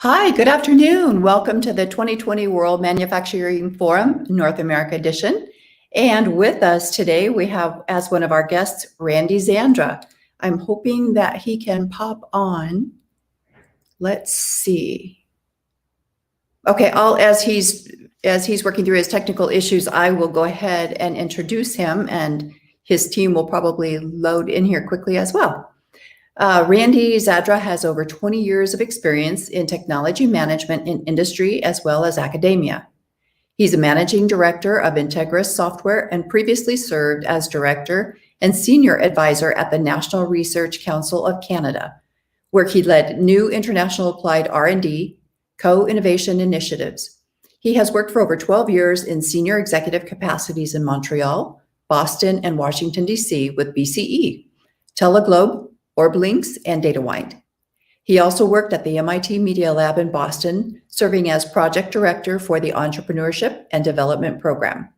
Hi, good afternoon. Welcome to the 2020 World Manufacturing Forum North America edition. And with us today, we have as one of our guests, Randy Zadra. I'm hoping that he can pop on. Let's see. Okay, as he's working through his technical issues, I will go ahead and introduce him, and his team will probably load in here quickly as well. Randy Zadra has over 20 years of experience in technology management in industry as well as academia. He's a managing director of Integris software and previously served as director and senior advisor at the National Research Council of Canada, where he led new international applied R&D, co-innovation initiatives. He has worked for over 12 years in senior executive capacities in Montreal, Boston, and Washington, D.C. with BCE, Teleglobe, Orblinks, and DataWind. He also worked at the MIT Media Lab in Boston, serving as project director for the Entrepreneurship and Development Program.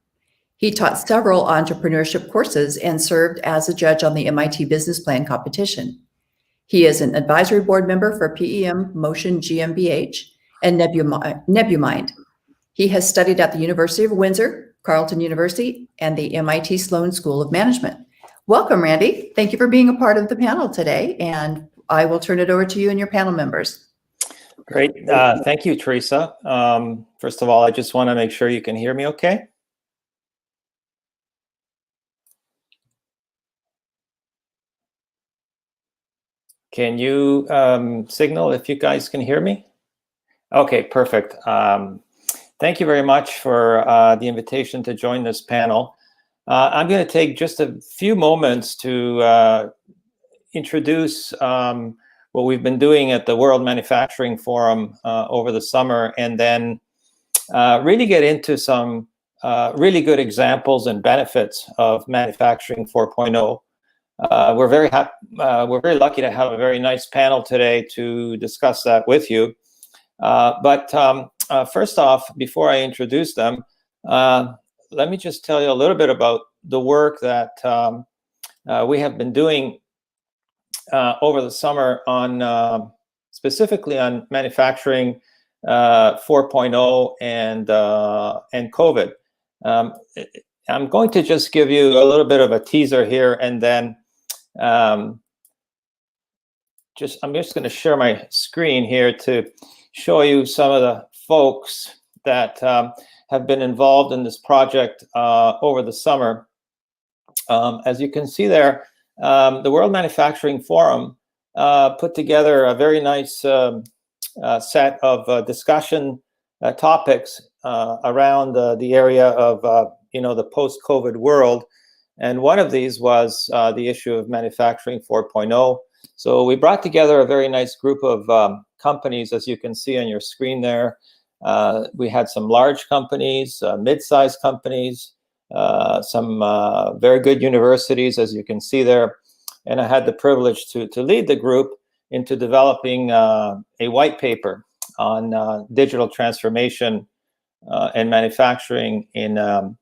He taught several entrepreneurship courses and served as a judge on the MIT Business Plan competition. He is an advisory board member for PEM Motion GmbH and Nebumind. He has studied at the University of Windsor, Carleton University, and the MIT Sloan School of Management. Welcome, Randy. Thank you for being a part of the panel today, and I will turn it over to you and your panel members. Great. Thank you, Teresa. First of all, I just want to make sure you can hear me okay. Can you signal if you guys can hear me? Okay, perfect. Thank you very much for the invitation to join this panel. I'm going to take just a few moments to introduce what we've been doing at the World Manufacturing Forum over the summer, and then really get into some really good examples and benefits of Manufacturing 4.0. We're very lucky to have a very nice panel today to discuss that with you. But first off, before I introduce them, let me just tell you a little bit about the work that we have been doing over the summer on specifically on Manufacturing 4.0 and COVID. I'm going to just give you a little bit of a teaser here, and then I'm just going to share my screen here to show you some of the folks that have been involved in this project over the summer. As you can see there, the World Manufacturing Forum put together a very nice set of discussion topics around the area of the post-COVID world, and one of these was the issue of Manufacturing 4.0. So we brought together a very nice group of companies, as you can see on your screen there. We had some large companies, mid-sized companies, some very good universities, as you can see there. And I had the privilege to lead the group into developing a white paper on digital transformation and manufacturing in a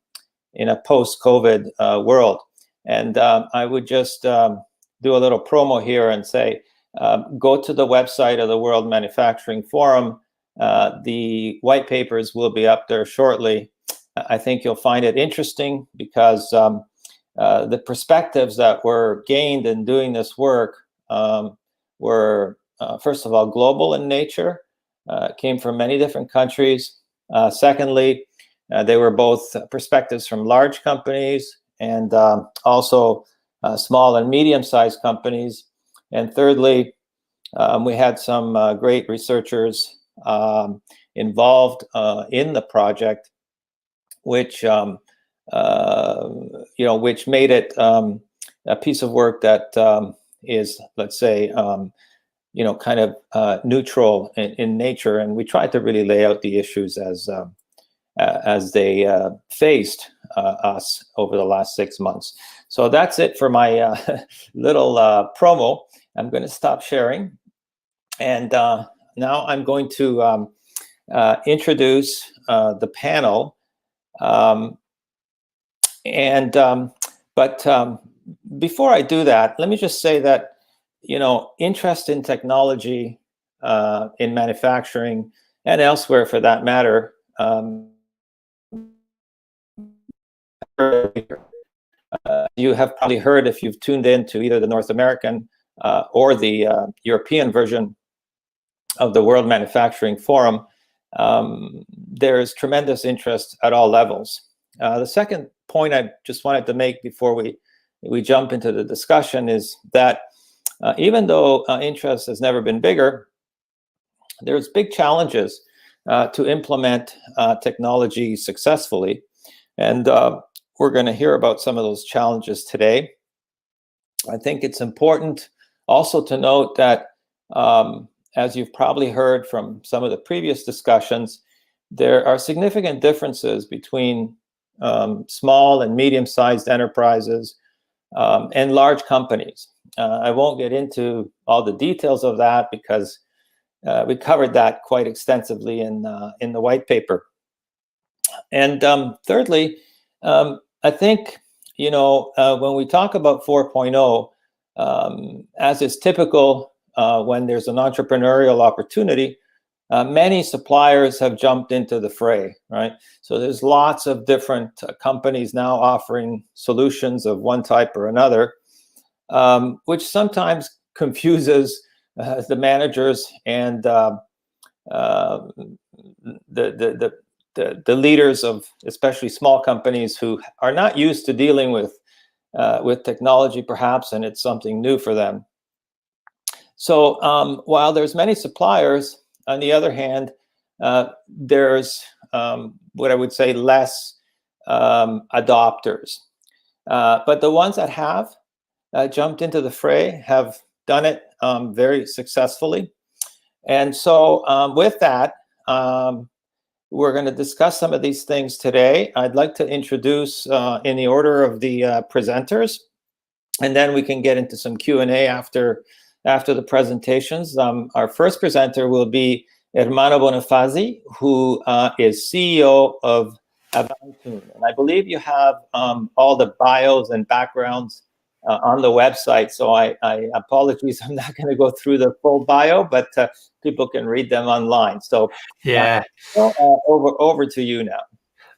post-COVID world. And I would just do a little promo here and say, go to the website of the World Manufacturing Forum. The white papers will be up there shortly. I think you'll find it interesting because the perspectives that were gained in doing this work were, first of all, global in nature, came from many different countries. Secondly, they were both perspectives from large companies and also small and medium-sized companies. And thirdly, we had some great researchers involved in the project, which which made it a piece of work that is, let's say, kind of neutral in nature. And we tried to really lay out the issues as they faced us over the last 6 months. So that's it for my little promo. I'm going to stop sharing, and now I'm going to introduce the panel. But before I do that, let me just say that interest in technology in manufacturing and elsewhere for that matter. You have probably heard, if you've tuned in to either the North American or the European version of the World Manufacturing Forum, there's tremendous interest at all levels. The second point I just wanted to make before we jump into the discussion is that even though interest has never been bigger, there's big challenges to implement technology successfully. And we're going to hear about some of those challenges today. I think it's important also to note that, as you've probably heard from some of the previous discussions, there are significant differences between small and medium-sized enterprises and large companies. I won't get into all the details of that because we covered that quite extensively in the white paper. And thirdly, I think, when we talk about 4.0, as is typical when there's an entrepreneurial opportunity, many suppliers have jumped into the fray, right? So there's lots of different companies now offering solutions of one type or another, which sometimes confuses the managers and the leaders of especially small companies who are not used to dealing with technology, perhaps, and it's something new for them. So while there's many suppliers, on the other hand, there's what I would say less adopters. But the ones that have jumped into the fray have done it very successfully. And so with that, we're going to discuss some of these things today. I'd like to introduce in the order of the presenters, and then we can get into some Q&A after the presentations. Our first presenter will be Ermanno Bonifazi, who is CEO of Avantune. And I believe you have all the bios and backgrounds on the website, so I apologize, I'm not going to go through the full bio, but people can read them online. So yeah, over to you now.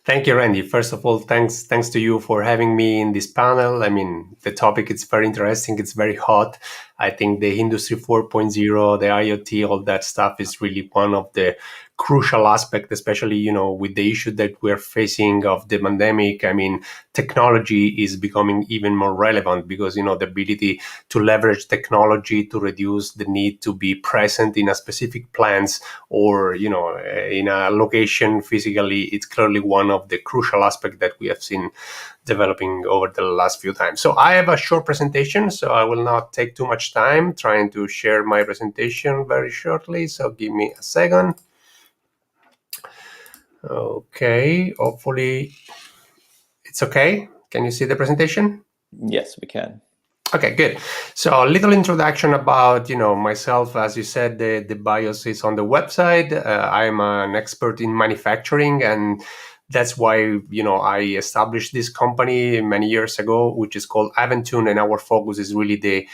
Thank you, Randy. First of all, thanks to you for having me in this panel. I mean, the topic is very interesting. It's very hot. I think the Industry 4.0, the IoT, all that stuff is really one of the crucial aspects, especially, with the issue that we're facing of the pandemic. I mean, technology is becoming even more relevant because, the ability to leverage technology to reduce the need to be present in a specific plants or, in a location physically, it's clearly one of the crucial aspects that we have seen developing over the last few times. So I have a short presentation, so I will not take too much time trying to share my presentation very shortly. So give me a second. Okay, hopefully it's okay. Can you see the presentation? Yes, we can. Okay, good. So a little introduction about, myself. As you said, the bios is on the website. I'm an expert in manufacturing, and that's why, I established this company many years ago, which is called Avantune, and our focus is really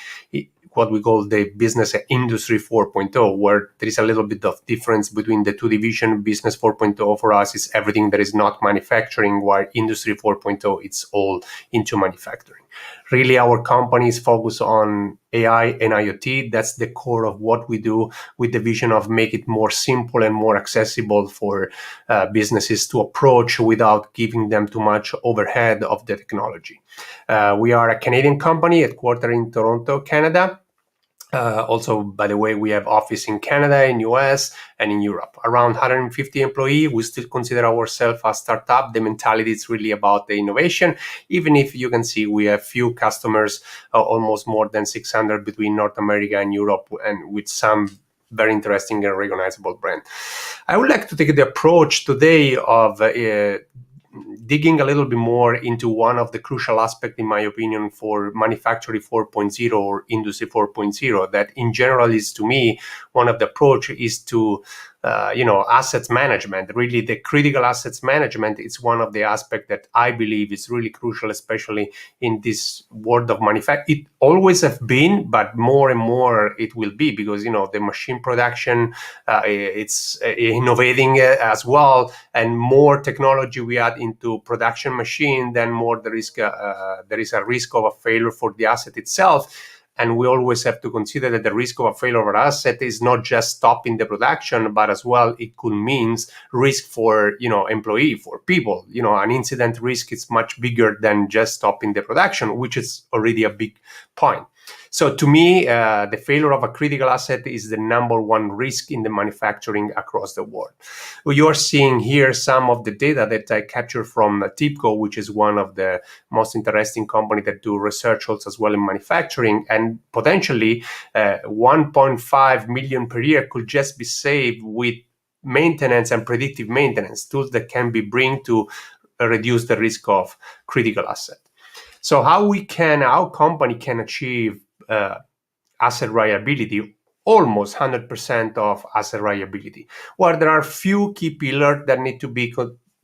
what we call the business industry 4.0, where there is a little bit of difference between the two divisions. Business 4.0 for us is everything that is not manufacturing, while industry 4.0, it's all into manufacturing. Really, our companies focus on AI and IoT. That's the core of what we do, with the vision of make it more simple and more accessible for businesses to approach without giving them too much overhead of the technology. We are a Canadian company headquartered in Toronto, Canada. Also, by the way, we have office in Canada, in US, and in Europe. Around 150 employees. We still consider ourselves a startup. The mentality is really about the innovation. Even if you can see we have few customers, almost more than 600 between North America and Europe, and with some very interesting and recognizable brand. I would like to take the approach today of digging a little bit more into one of the crucial aspects, in my opinion, for manufacturing 4.0 or industry 4.0, that in general is, to me, one of the approach is to assets management. Really, the critical assets management is one of the aspects that I believe is really crucial, especially in this world of manufacturing. It always have been, but more and more it will be, because the machine production it's innovating as well, and more technology we add into production machine, then more there is a risk of a failure for the asset itself. And we always have to consider that the risk of a failure of an asset is not just stopping the production, but as well it could mean risk for employee, for people. An incident risk is much bigger than just stopping the production, which is already a big point. So to me, the failure of a critical asset is the number one risk in the manufacturing across the world. Well, you are seeing here some of the data that I captured from TIBCO, which is one of the most interesting companies that do research also as well in manufacturing. And potentially 1.5 million per year could just be saved with maintenance and predictive maintenance tools that can be bring to reduce the risk of critical asset. So how company can achieve asset reliability, almost 100% of asset reliability? Well, there are few key pillars that need to be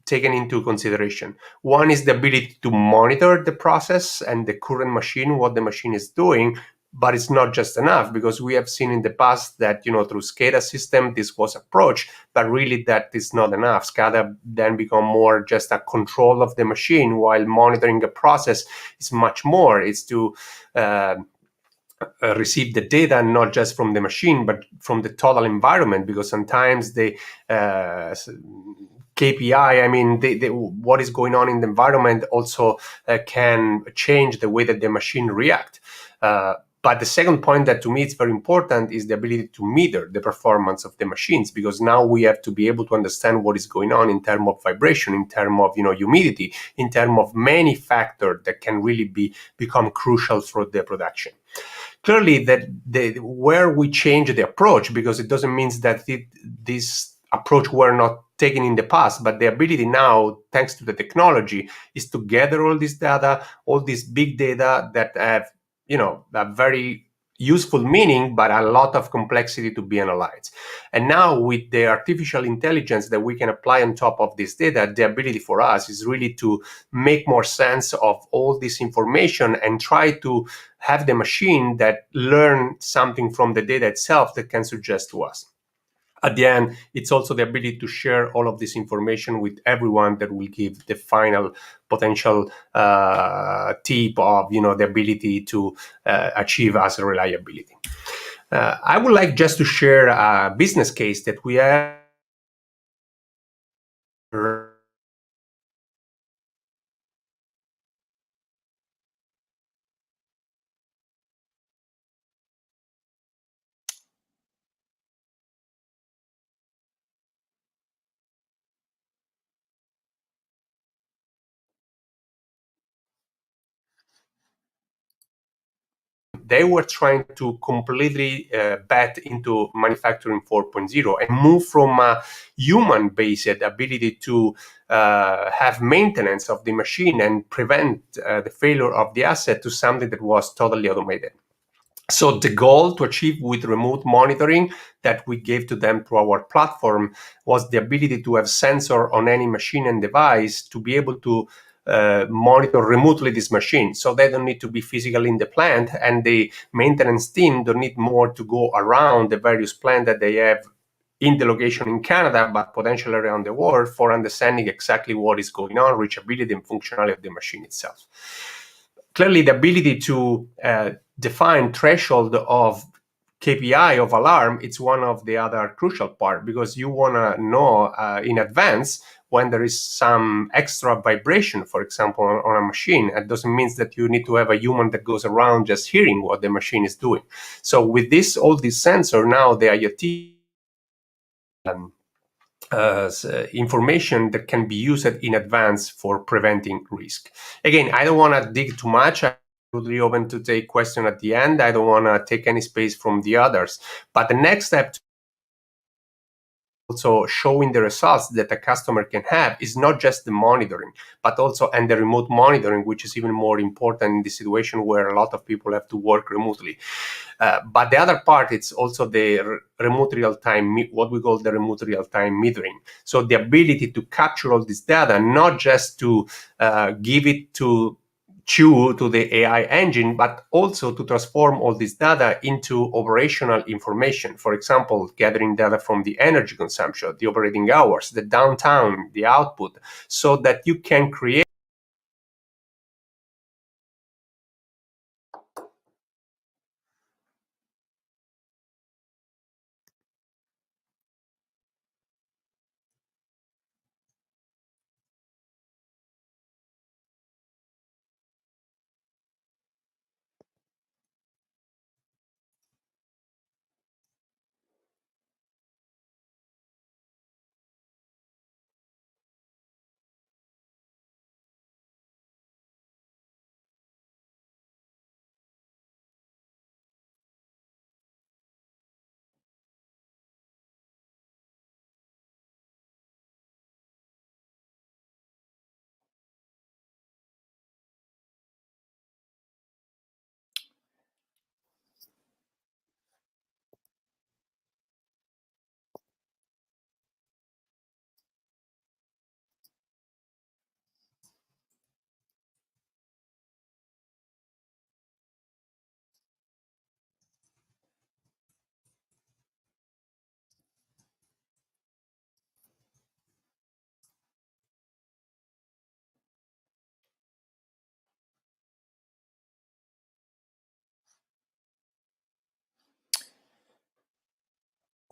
taken into consideration. One is the ability to monitor the process and the current machine, what the machine is doing. But it's not just enough, because we have seen in the past that, through SCADA system, this was approached, but really that is not enough. SCADA then become more just a control of the machine, while monitoring the process is much more. It's to receive the data not just from the machine, but from the total environment, because sometimes the KPI, what is going on in the environment also can change the way that the machine react. But the second point that to me is very important is the ability to meter the performance of the machines, because now we have to be able to understand what is going on in terms of vibration, in terms of humidity, in terms of many factors that can really become crucial for the production. Clearly, that where we change the approach, because it doesn't mean that this approach were not taken in the past, but the ability now, thanks to the technology, is to gather all this data, all this big data that have a very useful meaning, but a lot of complexity to be analyzed. And now with the artificial intelligence that we can apply on top of this data, the ability for us is really to make more sense of all this information and try to have the machine that learn something from the data itself that can suggest to us. At the end, it's also the ability to share all of this information with everyone that will give the final potential tip of the ability to achieve asset reliability. I would like just to share a business case that we have. They were trying to completely bet into manufacturing 4.0 and move from a human-based ability to have maintenance of the machine and prevent the failure of the asset to something that was totally automated. So the goal to achieve with remote monitoring that we gave to them through our platform was the ability to have sensor on any machine and device to be able to monitor remotely this machine, so they don't need to be physically in the plant, and the maintenance team don't need more to go around the various plants that they have in the location in Canada, but potentially around the world, for understanding exactly what is going on, reachability and functionality of the machine itself. Clearly, the ability to define threshold of KPI of alarm, it's one of the other crucial part, because you want to know in advance when there is some extra vibration, for example, on a machine. It doesn't mean that you need to have a human that goes around just hearing what the machine is doing. So with this, all these sensor, now the IoT information that can be used in advance for preventing risk. Again, I don't want to dig too much. I'm totally open to take questions at the end. I don't want to take any space from the others. But the next step also showing the results that a customer can have is not just the monitoring, but also and the remote monitoring, which is even more important in the situation where a lot of people have to work remotely. But the other part, it's also the remote real-time, what we call the remote real-time metering. So the ability to capture all this data, not just to give it to the AI engine, but also to transform all this data into operational information. For example, gathering data from the energy consumption, the operating hours, the downtime, the output, so that you can create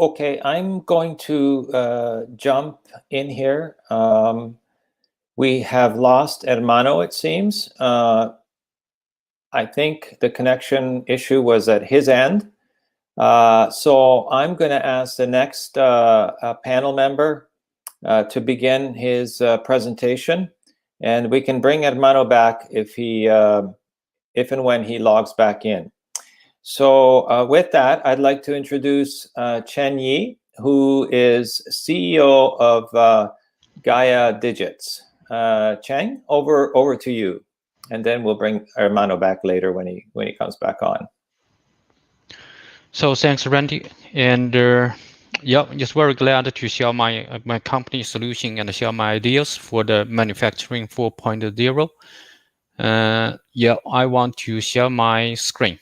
Okay, I'm going to jump in here. We have lost Ermanno, it seems. I think the connection issue was at his end. So I'm going to ask the next panel member to begin his presentation, and we can bring Ermanno back if and when he logs back in. So with that, I'd like to introduce Cheng Ye, who is CEO of GaiaDigits. Cheng, over to you, and then we'll bring Ermanno back later when he comes back on. So thanks, Randy, and yeah, just very glad to share my company solution and share my ideas for the manufacturing 4.0. Yeah, I want to share my screen.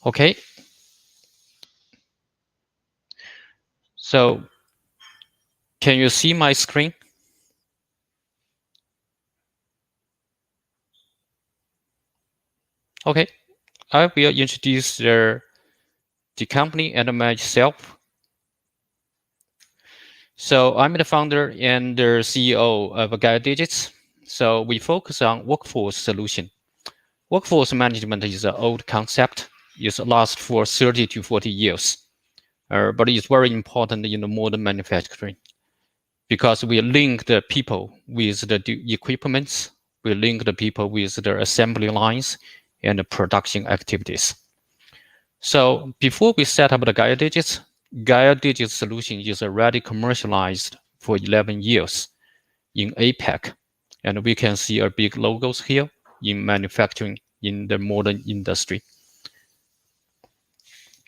Okay. So can you see my screen? Okay, I will introduce the company and myself. So I'm the founder and the CEO of GaiaDigits. So we focus on workforce solution. Workforce management is an old concept. It lasts for 30 to 40 years. But it's very important in the modern manufacturing because we link the people with the equipments, we link the people with the assembly lines and the production activities. So before we set up the GaiaDigits solution is already commercialized for 11 years in APAC. And we can see our big logos here in manufacturing in the modern industry.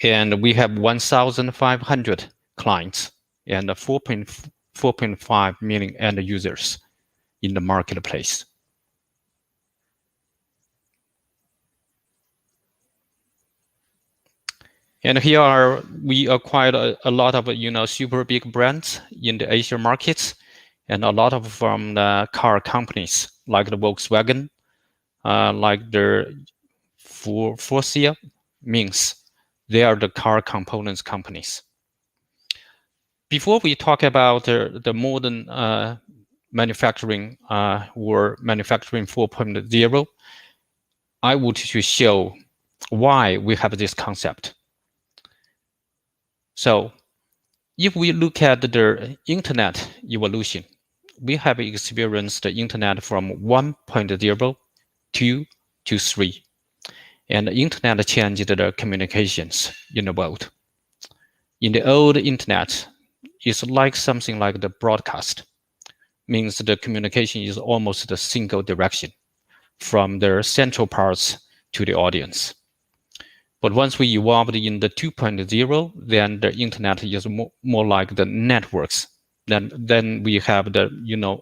And we have 1,500 clients and 4.5 million end users in the marketplace. And here we acquired a lot of super big brands in the Asia markets, and a lot of from the car companies like the Volkswagen, like the Faurecia, means they are the car components companies. Before we talk about the modern manufacturing or manufacturing 4.0, I want to show why we have this concept. So if we look at the internet evolution, we have experienced the internet from 1.0, 2 to 3. And the internet changed the communications in the world. In the old internet, it's like something like the broadcast, means the communication is almost a single direction from the central parts to the audience. But once we evolved in the 2.0, then the internet is more like the networks. Then we have the,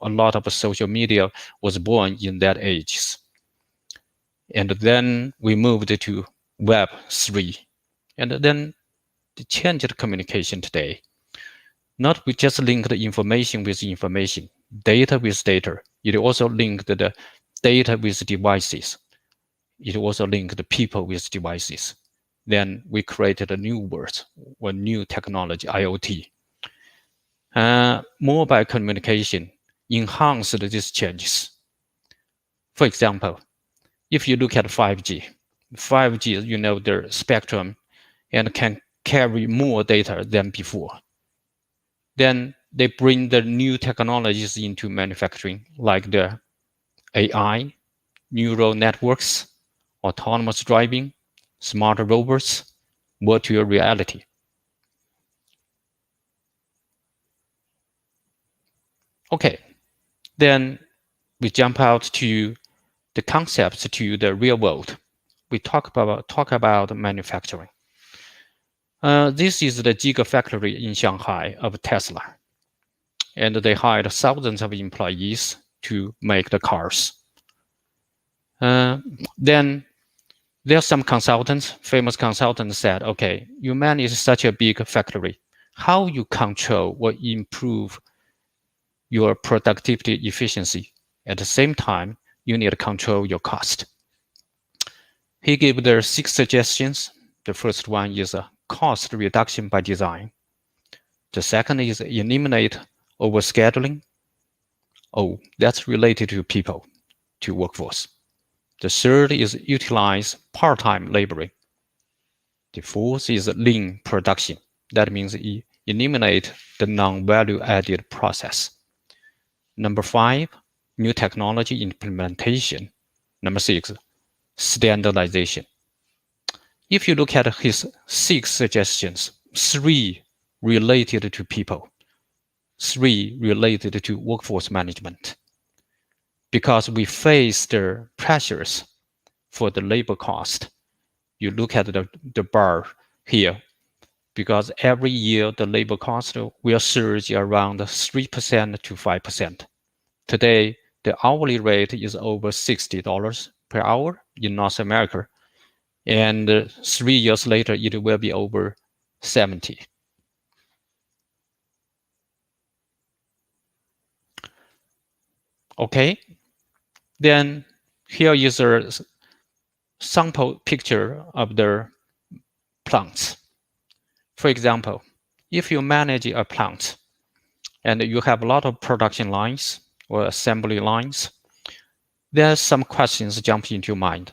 a lot of social media was born in that age. And then we moved to Web 3. And then the changed communication today. Not we just link the information with information, data with data. It also linked the data with devices. It also linked the people with devices. Then we created a new word or new technology, IoT. Mobile communication enhanced these changes. For example, if you look at 5G, the spectrum and can carry more data than before. Then they bring the new technologies into manufacturing, like the AI, neural networks, autonomous driving, smart robots, virtual reality. Okay, then we jump out to the concepts to the real world. We talk about manufacturing. This is the gigafactory in Shanghai of Tesla. And they hired thousands of employees to make the cars. Then there are some consultants, famous consultants said, okay, you manage such a big factory. How you control or improve your productivity efficiency? At the same time, you need to control your cost. He gave there 6 suggestions. The first one is a cost reduction by design. The second is eliminate overscheduling. Oh, that's related to people, to workforce. The third is utilize part-time laboring. The fourth is lean production. That means eliminate the non-value added process. Number 5, new technology implementation. Number 6, standardization. If you look at his 6 suggestions, 3 related to people, 3 related to workforce management. Because we face the pressures for the labor cost. You look at the bar here, because every year the labor cost will surge around 3% to 5%. Today, the hourly rate is over $60 per hour in North America. And 3 years later, it will be over 70. Okay, then here is a sample picture of the plants. For example, if you manage a plant and you have a lot of production lines or assembly lines, there's some questions jump into your mind.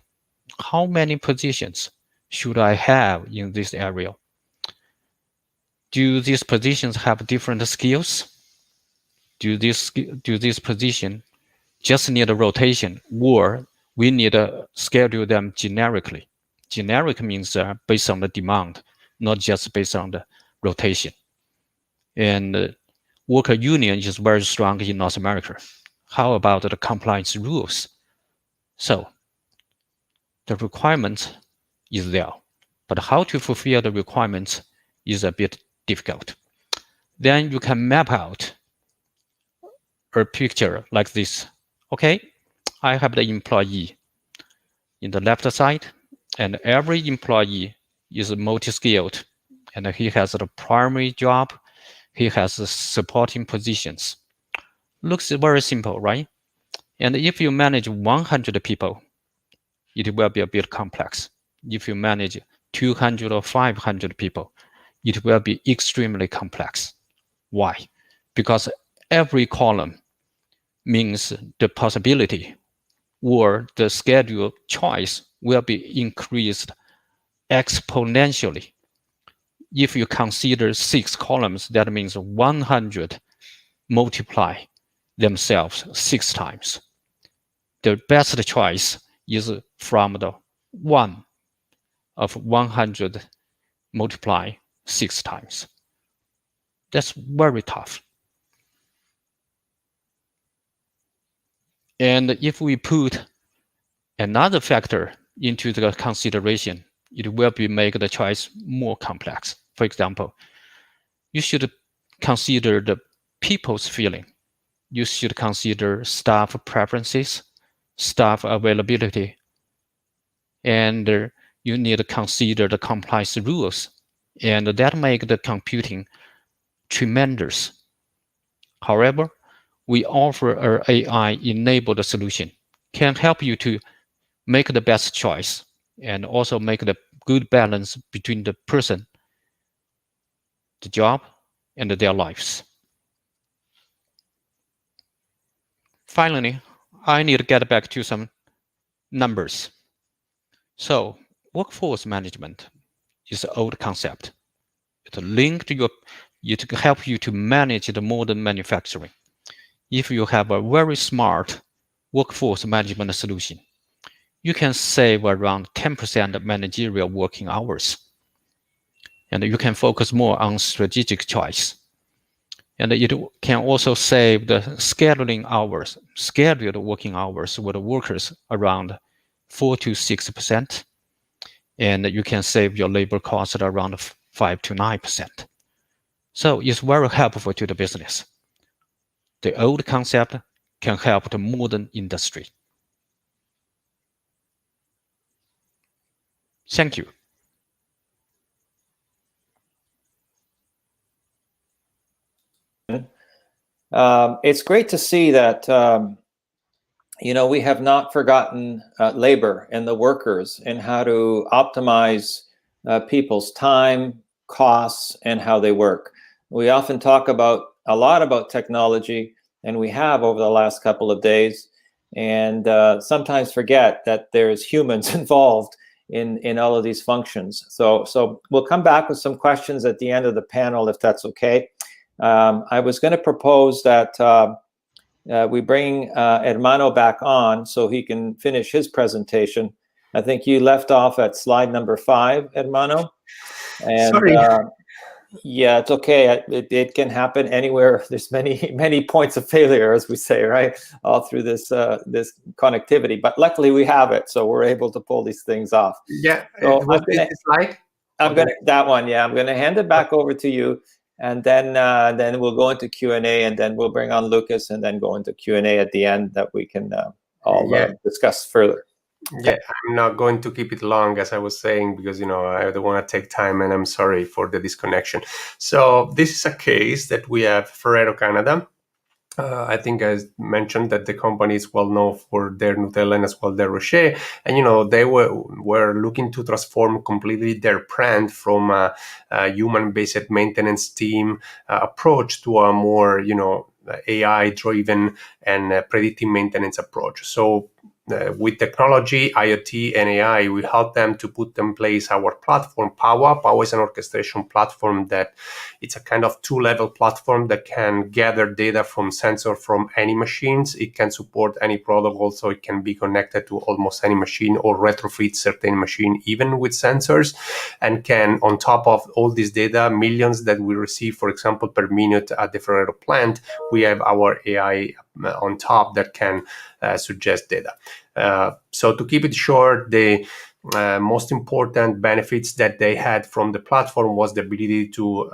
How many positions should I have in this area? Do these positions have different skills? Do this position just need a rotation, or we need to schedule them generically? Generic means based on the demand, not just based on the rotation. And worker union is very strong in North America. How about the compliance rules? So the requirement is there, but how to fulfill the requirements is a bit difficult. Then you can map out a picture like this. Okay, I have the employee in the left side, and every employee is multi-skilled, and he has a primary job, he has supporting positions. Looks very simple, right? And if you manage 100 people, it will be a bit complex. If you manage 200 or 500 people, it will be extremely complex. Why? Because every column means the possibility or the schedule choice will be increased exponentially. If you consider 6 columns, that means 100 multiply themselves 6 times. The best choice is from the 1 of 100 multiply 6 times. That's very tough. And if we put another factor into the consideration, it will make the choice more complex. For example, you should consider the people's feeling. You should consider staff preferences, staff availability, and you need to consider the compliance rules, and that make the computing tremendous. However, we offer an AI-enabled solution, can help you to make the best choice and also make the good balance between the person, the job, and their lives. Finally, I need to get back to some numbers. So, workforce management is an old concept. It helps you to manage the modern manufacturing. If you have a very smart workforce management solution, you can save around 10% of managerial working hours. And you can focus more on strategic choice. And it can also save the scheduled working hours with the workers around 4 to 6%. And you can save your labor cost at around 5 to 9%. So it's very helpful to the business. The old concept can help the modern industry. Thank you. It's great to see that we have not forgotten labor and the workers and how to optimize people's time, costs, and how they work. We often talk a lot about technology, and we have over the last couple of days, and sometimes forget that there's humans involved in all of these functions. So we'll come back with some questions at the end of the panel, if that's okay. I was going to propose that we bring Ermanno back on so he can finish his presentation. I think you left off at slide number 5, Ermanno. And Sorry. yeah, it's okay. It can happen anywhere. There's many points of failure, as we say, right, all through this this connectivity. But luckily we have it, so we're able to pull these things off. Yeah. So slide. That one. Yeah, I'm gonna hand it back over to you, and then we'll go into Q&A, and then we'll bring on Lucas, and then go into Q&A at the end that we can all discuss further. Yeah, I'm not going to keep it long, as I was saying, because, I don't want to take time, and I'm sorry for the disconnection. So this is a case that we have Ferrero, Canada. I think I mentioned that the company is well known for their Nutella and as well their Rocher. And, they were looking to transform completely their brand from a human-based maintenance team approach to a more, AI-driven and predictive maintenance approach. So with technology, IoT, and AI, we help them to put in place our platform, Power. Power is an orchestration platform that it's a kind of 2-level platform that can gather data from sensor from any machines. It can support any protocol, so it can be connected to almost any machine or retrofit certain machine, even with sensors, and can, on top of all this data, millions that we receive, for example, per minute at the Ferrero plant, we have our AI on top that can suggest data. So to keep it short, the most important benefits that they had from the platform was the ability to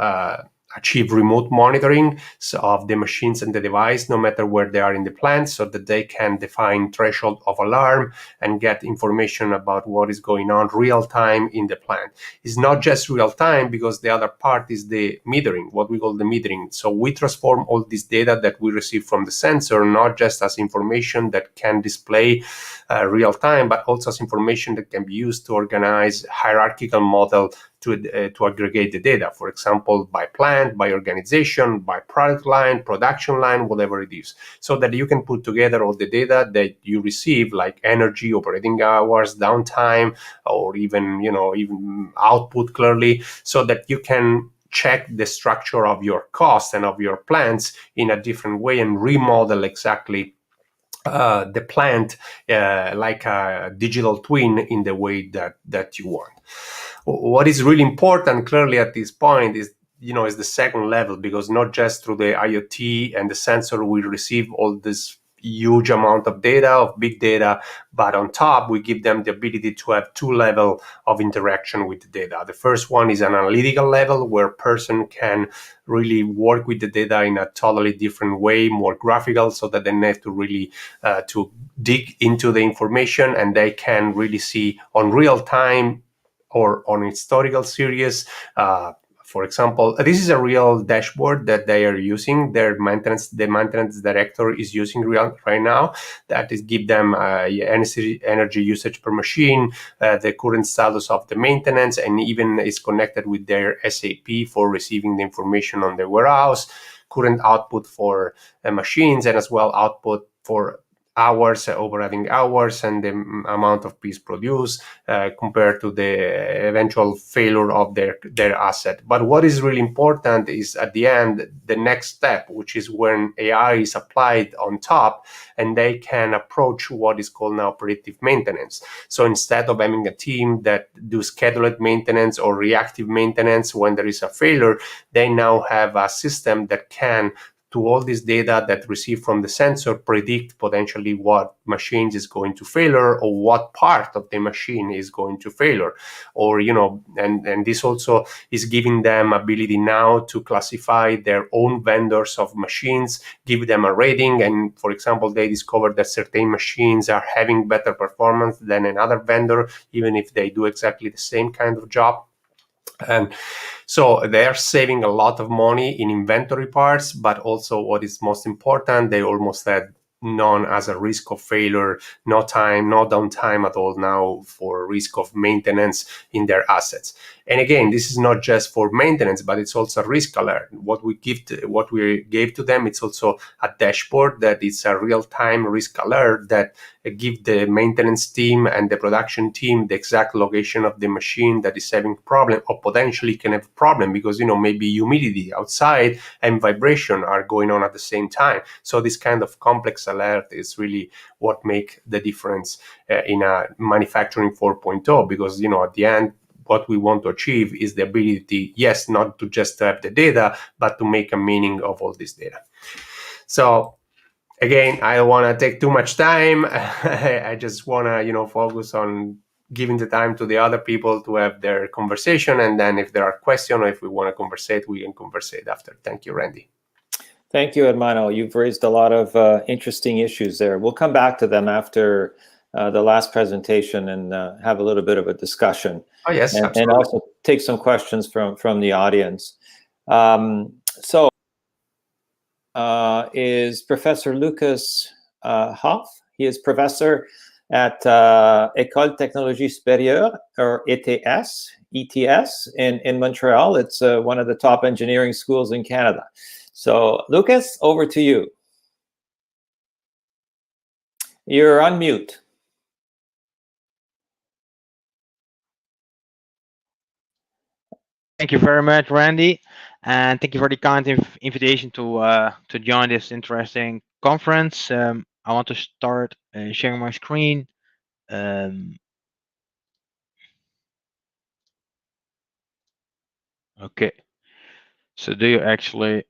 achieve remote monitoring of the machines and the device, no matter where they are in the plant, so that they can define threshold of alarm and get information about what is going on real time in the plant. It's not just real time, because the other part is the metering, what we call the metering. So we transform all this data that we receive from the sensor, not just as information that can display real time, but also as information that can be used to organize hierarchical model to aggregate the data, for example, by plant, by organization, by product line, production line, whatever it is, so that you can put together all the data that you receive, like energy, operating hours, downtime, or even output clearly, so that you can check the structure of your costs and of your plants in a different way and remodel exactly the plant like a digital twin in the way that you want. What is really important clearly at this point is the second level, because not just through the IoT and the sensor we receive all this huge amount of data, of big data, but on top we give them the ability to have two levels of interaction with the data. The first one is an analytical level where a person can really work with the data in a totally different way, more graphical, so that they don't have to really to dig into the information, and they can really see on real time or on historical series. For example, this is a real dashboard that they are using. The maintenance director is using right now. That is give them energy usage per machine, the current status of the maintenance, and even is connected with their SAP for receiving the information on the warehouse, current output for machines, and as well output for hours, operating hours, and the amount of piece produced compared to the eventual failure of their asset. But what is really important is at the end, the next step, which is when AI is applied on top, and they can approach what is called now predictive maintenance. So instead of having a team that do scheduled maintenance or reactive maintenance when there is a failure, they now have a system that can, to all this data that receive from the sensor, predict potentially what machines is going to failure or what part of the machine is going to failure. Or, and this also is giving them ability now to classify their own vendors of machines, give them a rating. And for example, they discovered that certain machines are having better performance than another vendor, even if they do exactly the same kind of job. And so they are saving a lot of money in inventory parts, but also what is most important, they almost had none as a risk of failure, no downtime at all now for risk of maintenance in their assets. And again, this is not just for maintenance, but it's also a risk alert. What we gave to them, it's also a dashboard that is a real-time risk alert that give the maintenance team and the production team the exact location of the machine that is having problem or potentially can have problem because, maybe humidity outside and vibration are going on at the same time. So this kind of complex alert is really what make the difference in a manufacturing 4.0, because, at the end, what we want to achieve is the ability, yes, not to just have the data, but to make a meaning of all this data. So again, I don't want to take too much time. I just want to, focus on giving the time to the other people to have their conversation. And then if there are questions or if we want to conversate, we can conversate after. Thank you, Randy. Thank you, Ermanno. You've raised a lot of interesting issues there. We'll come back to them after the last presentation and have a little bit of a discussion. Oh, yes, and also take some questions from the audience. Is Professor Lucas Hoff. He is professor at École Technologie Supérieure, or ETS in Montreal. It's one of the top engineering schools in Canada. So, Lucas, over to you. You're on mute. Thank you very much, Randy, and thank you for the kind invitation to join this interesting conference. I want to start sharing my screen. Okay, so do you actually?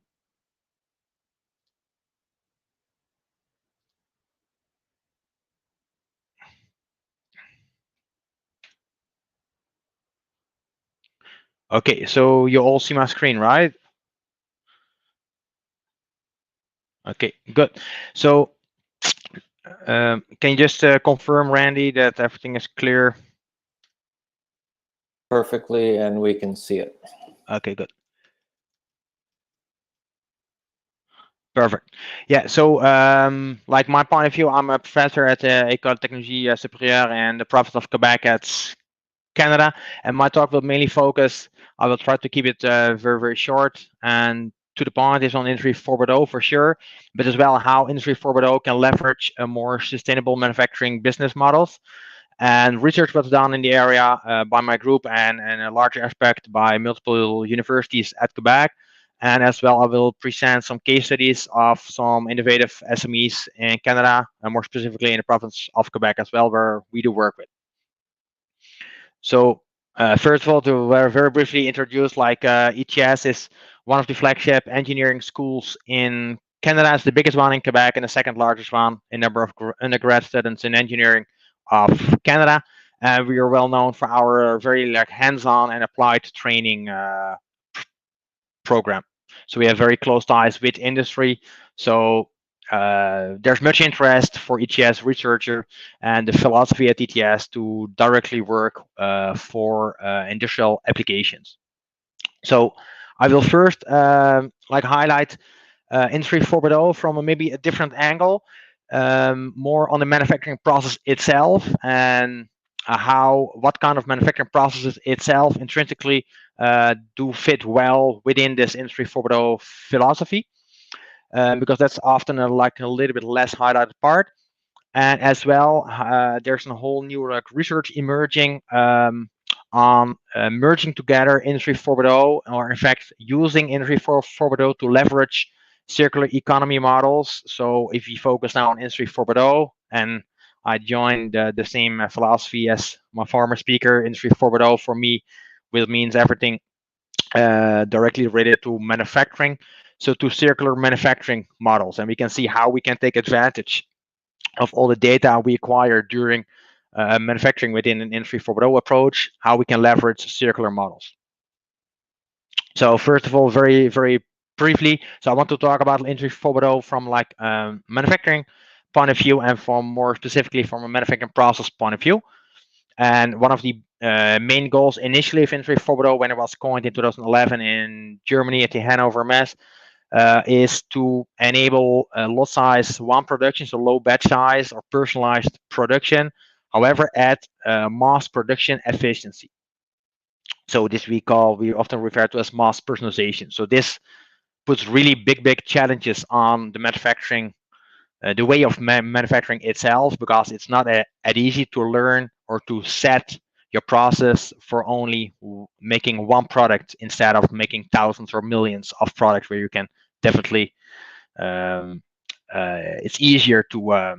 Okay, so you all see my screen, right? Okay, good. So can you just confirm, Randy, that everything is clear? Perfectly, and we can see it. Okay, good. Perfect. Yeah, so like my point of view, I'm a professor at École Technologie Supérieure and the Prof of Quebec at Canada, and my talk will mainly focus, I will try to keep it very, very short and to the point, is on Industry 4.0 for sure, but as well how Industry 4.0 can leverage a more sustainable manufacturing business models. And research was done in the area by my group and a large aspect by multiple universities at Quebec. And as well, I will present some case studies of some innovative SMEs in Canada, and more specifically in the province of Quebec as well, where we do work with. So first of all, to very briefly introduce, like ETS is one of the flagship engineering schools in Canada. It's the biggest one in Quebec and the second largest one in number of undergrad students in engineering of Canada. And we are well known for our very hands-on and applied training program. So we have very close ties with industry. So there's much interest for ETS researcher and the philosophy at ETS to directly work for industrial applications. So I will first highlight Industry 4.0 from maybe a different angle, more on the manufacturing process itself and what kind of manufacturing processes itself intrinsically do fit well within this Industry 4.0 philosophy. Because that's often a little bit less highlighted part. And as well, there's a whole new research emerging on merging together Industry 4.0, or in fact using Industry 4.0 to leverage circular economy models. So if you focus now on Industry 4.0, and I joined the same philosophy as my former speaker, Industry 4.0 for me will means everything directly related to manufacturing. So to circular manufacturing models, and we can see how we can take advantage of all the data we acquire during manufacturing within an Industry 4.0 approach, how we can leverage circular models. So first of all, very briefly, so I want to talk about Industry 4.0 from manufacturing point of view, and from more specifically from a manufacturing process point of view. And one of the main goals initially of Industry 4.0, when it was coined in 2011 in Germany at the Hanover Mess, is to enable lot size 1 production, so low batch size or personalized production, however at mass production efficiency. So this we often refer to as mass personalization. So this puts really big challenges on the manufacturing, the way of manufacturing itself, because it's not that easy to learn or to set your process for only making 1 product instead of making thousands or millions of products, where you can definitely it's easier to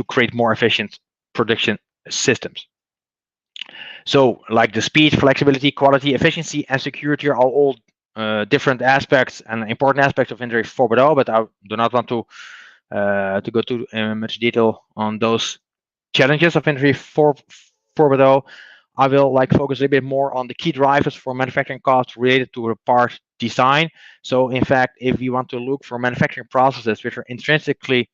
create more efficient production systems. So like the speed, flexibility, quality, efficiency, and security are all different aspects and important aspects of Industry 4.0, but I do not want to go too much detail on those challenges of Industry 4.0. I will focus a little bit more on the key drivers for manufacturing costs related to the part design. So in fact, if you want to look for manufacturing processes which are intrinsically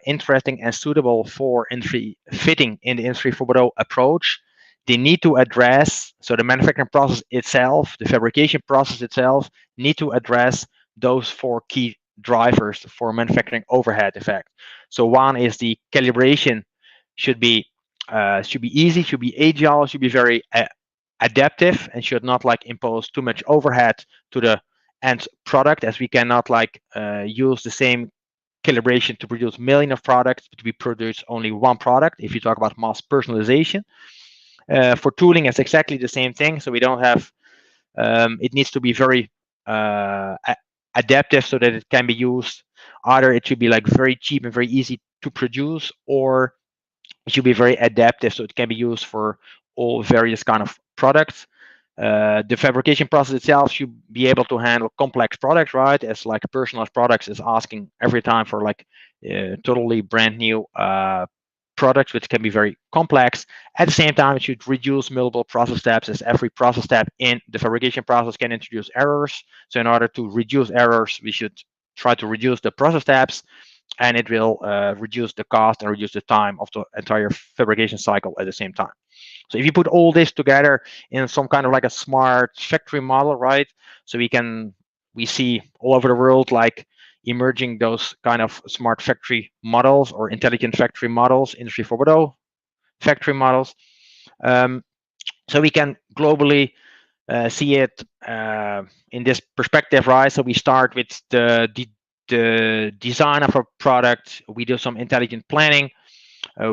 interesting and suitable for industry fitting in the Industry 4.0 approach, they need to address, so the manufacturing process itself, the fabrication process itself, need to address those 4 key drivers for manufacturing overhead effect. So one is the calibration should be easy, should be agile, should be very adaptive, and should not impose too much overhead to the end product, as we cannot use the same calibration to produce millions of products, but we produce only 1 product if you talk about mass personalization. For tooling, it's exactly the same thing. So we don't have, it needs to be very adaptive so that it can be used. Either it should be very cheap and very easy to produce, or it should be very adaptive so it can be used for all various kind of products. The fabrication process itself should be able to handle complex products, right? As personalized products is asking every time for totally brand new products, which can be very complex. At the same time, it should reduce multiple process steps, as every process step in the fabrication process can introduce errors. So in order to reduce errors, we should try to reduce the process steps, and it will reduce the cost and reduce the time of the entire fabrication cycle at the same time. So if you put all this together in some kind of a smart factory model, right? So we see all over the world emerging those kind of smart factory models or intelligent factory models, Industry 4.0 factory models. So we can globally see it in this perspective, right? So we start with the design of a product. We do some intelligent planning.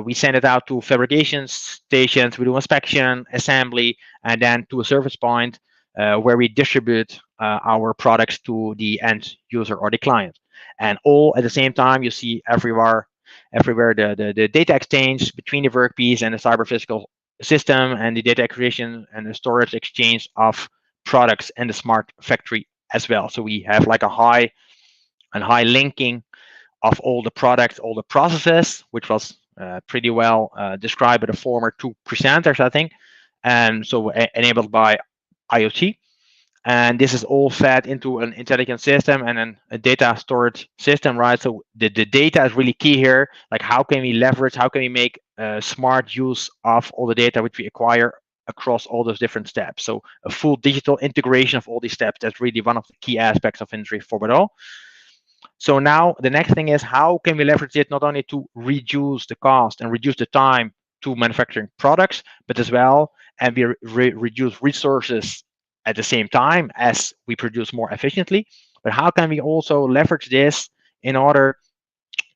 We send it out to fabrication stations. We do inspection, assembly, and then to a service point where we distribute our products to the end user or the client. And all at the same time, you see everywhere the data exchange between the workpiece and the cyber physical system, and the data creation and the storage exchange of products and the smart factory as well. So we have like a high linking of all the products, all the processes, which was pretty well described by the former two presenters, I think, and so enabled by IoT. And this is all fed into an intelligent system and then a data storage system, right? So the data is really key here. Like, how can we leverage, how can we make smart use of all the data which we acquire across all those different steps? So a full digital integration of all these steps, that's really one of the key aspects of Industry 4.0. So now the next thing is, how can we leverage it not only to reduce the cost and reduce the time to manufacturing products, but as well, and we reduce resources at the same time as we produce more efficiently. But how can we also leverage this in order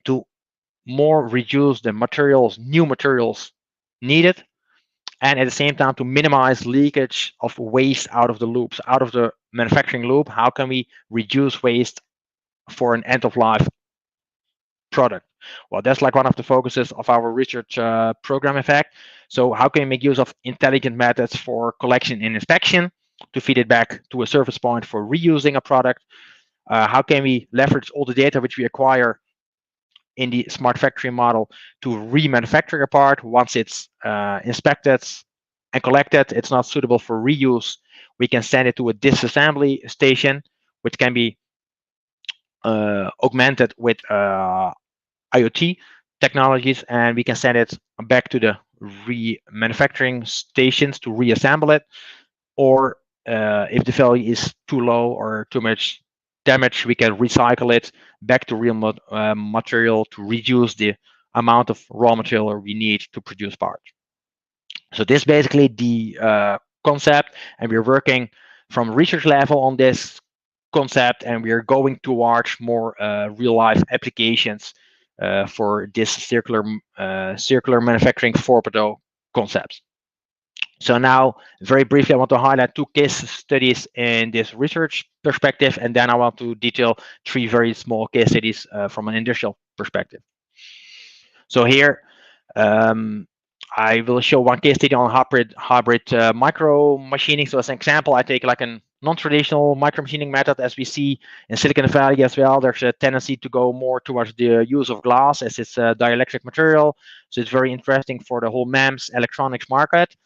to more reduce the materials, new materials needed, and at the same time to minimize leakage of waste out of the loops, out of the manufacturing loop? How can we reduce waste for an end-of-life product? Well, that's like one of the focuses of our research program, in fact. So how can we make use of intelligent methods for collection and inspection to feed it back to a service point for reusing a product? How can we leverage all the data which we acquire in the smart factory model to remanufacture a part once it's inspected and collected? It's not suitable for reuse. We can send it to a disassembly station, which can be augmented with IoT technologies, and we can send it back to the remanufacturing stations to reassemble it. Or if the value is too low or too much damage, we can recycle it back to real material to reduce the amount of raw material we need to produce parts. So this is basically the concept, and we're working from research level on this concept, and we are going towards more real life applications for this circular manufacturing 4.0 concepts. So now, very briefly, I want to highlight two case studies in this research perspective, and then I want to detail three very small case studies from an industrial perspective. So here, I will show one case study on hybrid micro machining. So as an example, I take like a non-traditional micro machining method, as we see in Silicon Valley as well. There's a tendency to go more towards the use of glass, as it's a dielectric material. So it's very interesting for the whole MEMS electronics market.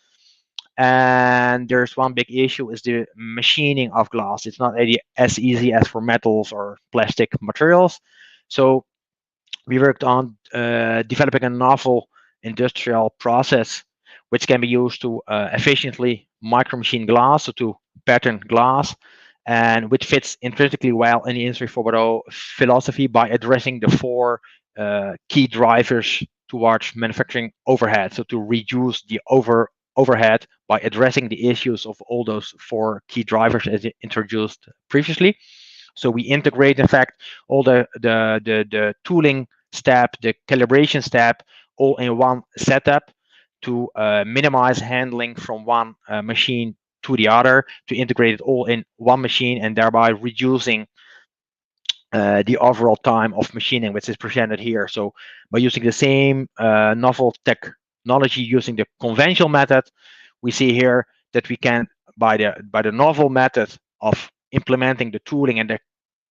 And there's one big issue, is the machining of glass. It's not as easy as for metals or plastic materials. So we worked on developing a novel industrial process which can be used to efficiently micro machine glass, so to pattern glass, and which fits intrinsically well in the Industry 4.0 philosophy by addressing the four key drivers towards manufacturing overhead. So to reduce the overhead by addressing the issues of all those four key drivers as introduced previously. So we integrate, in fact, all the tooling step, the calibration step, all in one setup to minimize handling from one machine to the other, to integrate it all in one machine, and thereby reducing the overall time of machining, which is presented here. So by using the same novel technology, using the conventional method, we see here that we can, by the novel method of implementing the tooling and the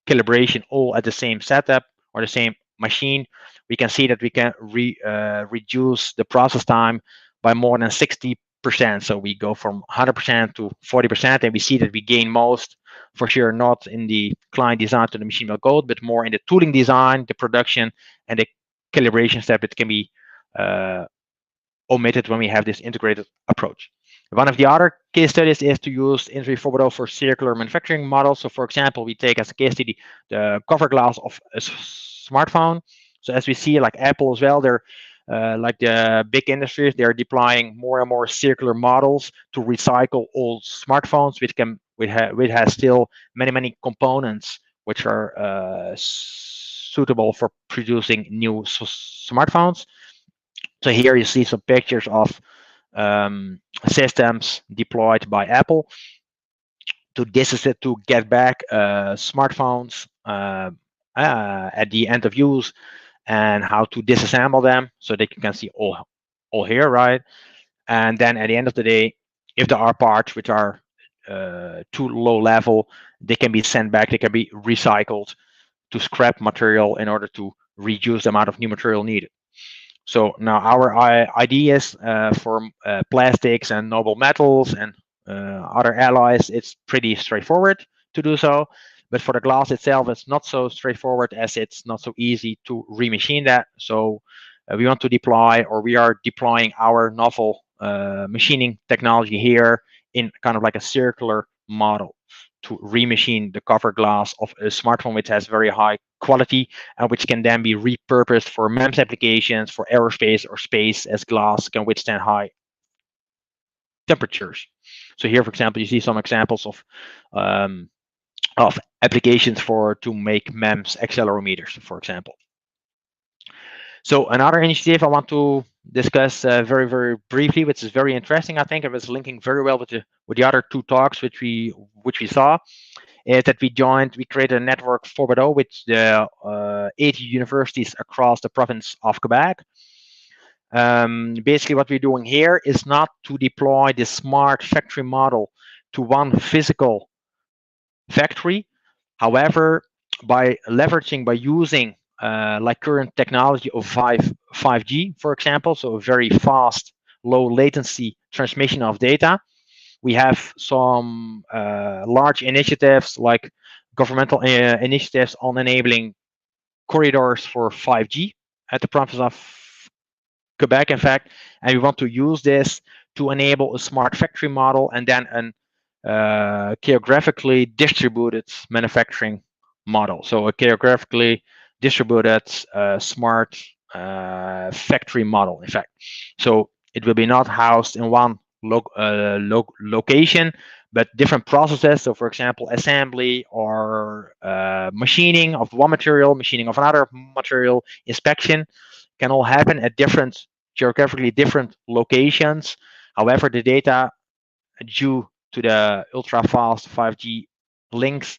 calibration all at the same setup or the same machine, we can see that we can reduce the process time by more than 60%. So we go from 100% to 40%, and we see that we gain most, for sure, not in the client design to the machine build code, but more in the tooling design, the production, and the calibration step that can be omitted when we have this integrated approach. One of the other case studies is to use Industry 4.0 for circular manufacturing models. So for example, we take as a case study the cover glass of a smartphone. So as we see, like Apple as well, they're like the big industries, they're deploying more and more circular models to recycle old smartphones, which has still many components which are suitable for producing new smartphones. So here you see some pictures of systems deployed by Apple to get back smartphones at the end of use, and how to disassemble them, so that you can see all here, right? And then at the end of the day, if there are parts which are too low level, they can be sent back, they can be recycled to scrap material in order to reduce the amount of new material needed. So now our ideas for plastics and noble metals and other alloys, it's pretty straightforward to do so. But for the glass itself, it's not so straightforward, as it's not so easy to remachine that. So we want to deploy, or we are deploying our novel machining technology here in kind of like a circular model to remachine the cover glass of a smartphone which has very high quality and which can then be repurposed for MEMS applications, for aerospace or space, as glass can withstand high temperatures. So here, for example, you see some examples of applications to make MEMS accelerometers, for example. So another initiative I want to discuss very, very briefly, which is very interesting, I think, it was linking very well with the other two talks which we saw, is that we created a network 4.0 with the 80 universities across the province of Quebec. Basically, what we're doing here is not to deploy the smart factory model to one physical factory. However, by using like current technology of 5G, for example, so a very fast, low latency transmission of data, we have some large initiatives, like governmental initiatives on enabling corridors for 5G at the province of Quebec, in fact, and we want to use this to enable a smart factory model and then an geographically distributed manufacturing model. So a geographically distributed smart factory model, in fact. So it will be not housed in one location, but different processes. So, for example, assembly or machining of one material, machining of another material, inspection can all happen at geographically different locations. However, the data, due to the ultra-fast 5G links,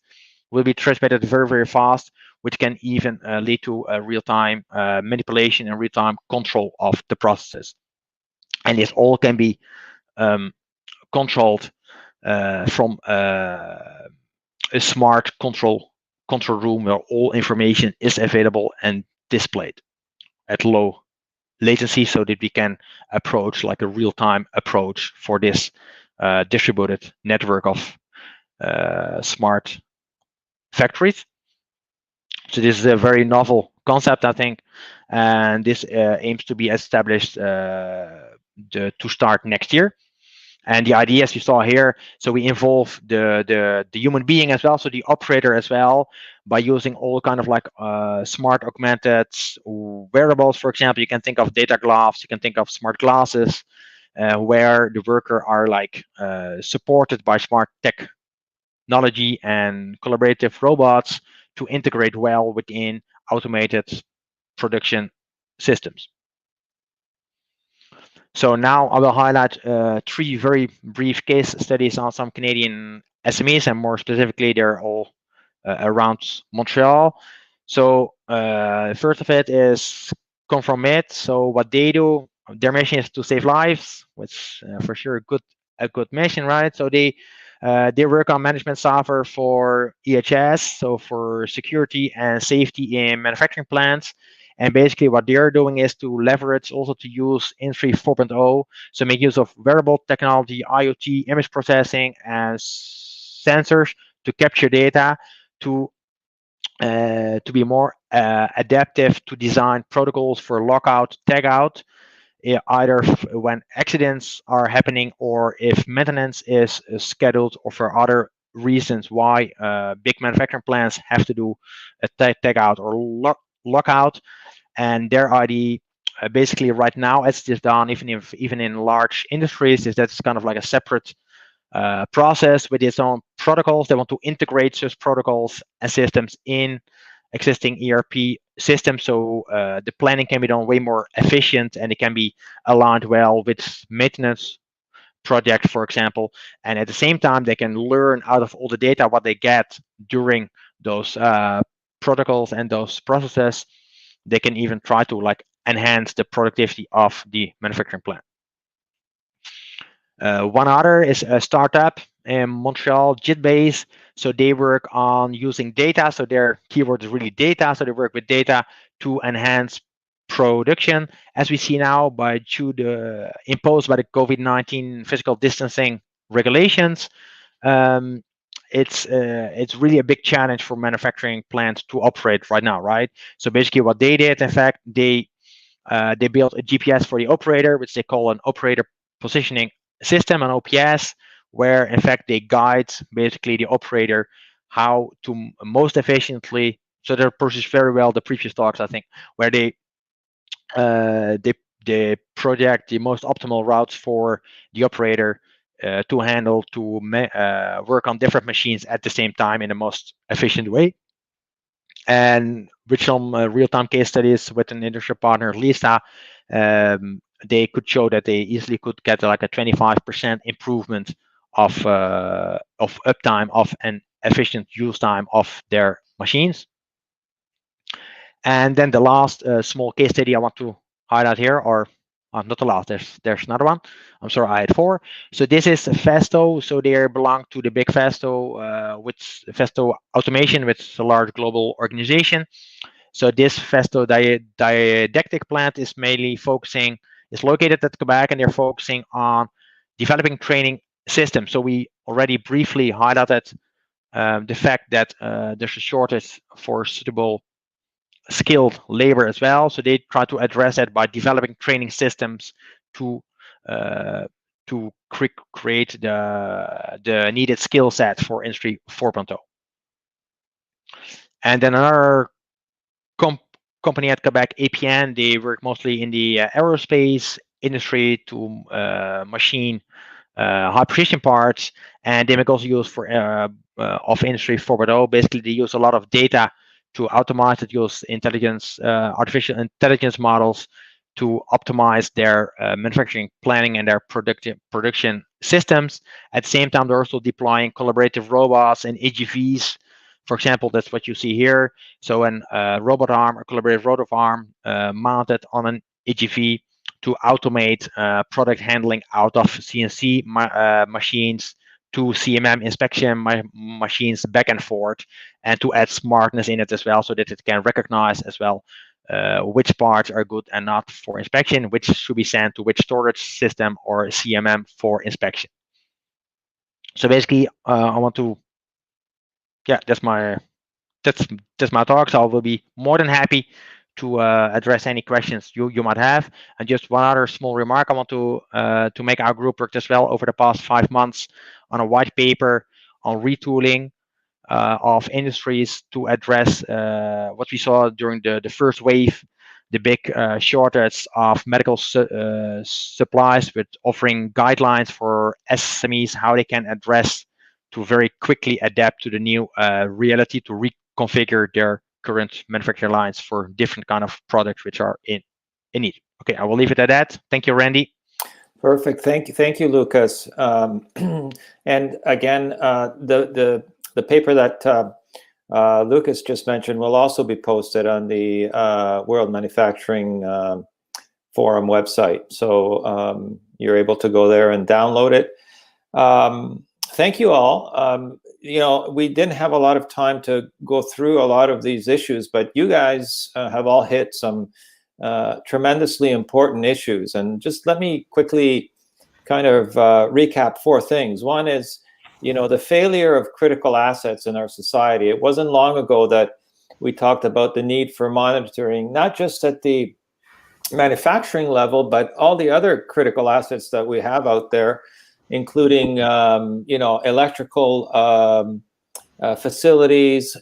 will be transmitted very, very fast, which can even lead to real-time manipulation and real-time control of the processes. And this all can be controlled from a smart control room where all information is available and displayed at low latency, so that we can approach like a real-time approach for this distributed network of smart factories. So this is a very novel concept, I think, and this aims to be established to start next year. And the idea, as you saw here, so we involve the human being as well, so the operator as well, by using all kind of like smart augmented wearables. For example, you can think of data gloves, you can think of smart glasses, where the worker are like supported by smart technology and collaborative robots to integrate well within automated production systems. So now I will highlight 3 very brief case studies on some Canadian SMEs, and more specifically, they're all around Montreal. So first of it is Confirmate. So what they do, their mission is to save lives, which for sure a good mission, right? So they work on management software for EHS, so for security and safety in manufacturing plants. And basically what they're doing is to leverage also to use Industry 4.0, so make use of wearable technology, IoT, image processing, and sensors to capture data to be more adaptive to design protocols for lockout, tagout, either when accidents are happening or if maintenance is scheduled, or for other reasons why big manufacturing plants have to do a tagout or lockout. And their idea, basically right now, as it is done, even in large industries, is that's kind of like a separate process with its own protocols. They want to integrate such protocols and systems in existing ERP system, so the planning can be done way more efficient, and it can be aligned well with maintenance project, for example. And at the same time, they can learn out of all the data what they get during those protocols and those processes. They can even try to like enhance the productivity of the manufacturing plant. One other is a startup in Montreal, JIT-based. So they work on using data. So their keyword is really data. So they work with data to enhance production. As we see now, imposed by the COVID-19 physical distancing regulations, it's really a big challenge for manufacturing plants to operate right now, right? So basically, what they did, in fact, they built a GPS for the operator, which they call an operator positioning system, an OPS, where in fact they guide basically the operator how to most efficiently. So they process very well the previous talks, I think, where they project the most optimal routes for the operator to handle, to work on different machines at the same time in the most efficient way. And with some real-time case studies with an industry partner, Lisa, they could show that they easily could get like a 25% improvement of uptime, of an efficient use time of their machines. And then the last small case study I want to highlight here, or not the last, there's another one. I'm sorry, I had 4. So this is Festo. So they belong to the big Festo, which Festo Automation, which is a large global organization. So this Festo didactic plant is mainly focusing, is located at Quebec, and they're focusing on developing training systems. So we already briefly highlighted the fact that there's a shortage for suitable skilled labor as well. So they try to address that by developing training systems to create the needed skill set for Industry 4.0. And then another company at Quebec, APN, they work mostly in the aerospace industry to machine high precision parts, and they make also use for of Industry 4.0. Basically, they use a lot of data to automate it, use artificial intelligence models to optimize their manufacturing planning and their production systems. At the same time, they're also deploying collaborative robots and AGVs. For example, that's what you see here. So a robot arm, a collaborative robot arm mounted on an AGV to automate product handling out of CNC machines to CMM inspection machines back and forth, and to add smartness in it as well, so that it can recognize as well which parts are good and not for inspection, which should be sent to which storage system or CMM for inspection. So basically, I want to, that's my talk. So I will be more than happy to address any questions you might have. And just one other small remark, I want to make our group work as well over the past 5 months on a white paper on retooling of industries to address what we saw during the first wave, the big shortage of medical supplies, with offering guidelines for SMEs how they can address to very quickly adapt to the new reality, to reconfigure their current manufacturing lines for different kind of products which are in need. Okay, I will leave it at that. Thank you, Randy. Perfect. Thank you, Lucas. And again, the paper that Lucas just mentioned will also be posted on the World Manufacturing Forum website. So you're able to go there and download it. Thank you all. You know, we didn't have a lot of time to go through a lot of these issues, but you guys have all hit some tremendously important issues. And just let me quickly kind of recap 4 things. One is, you know, the failure of critical assets in our society. It wasn't long ago that we talked about the need for monitoring, not just at the manufacturing level, but all the other critical assets that we have out there, including, you know, electrical facilities,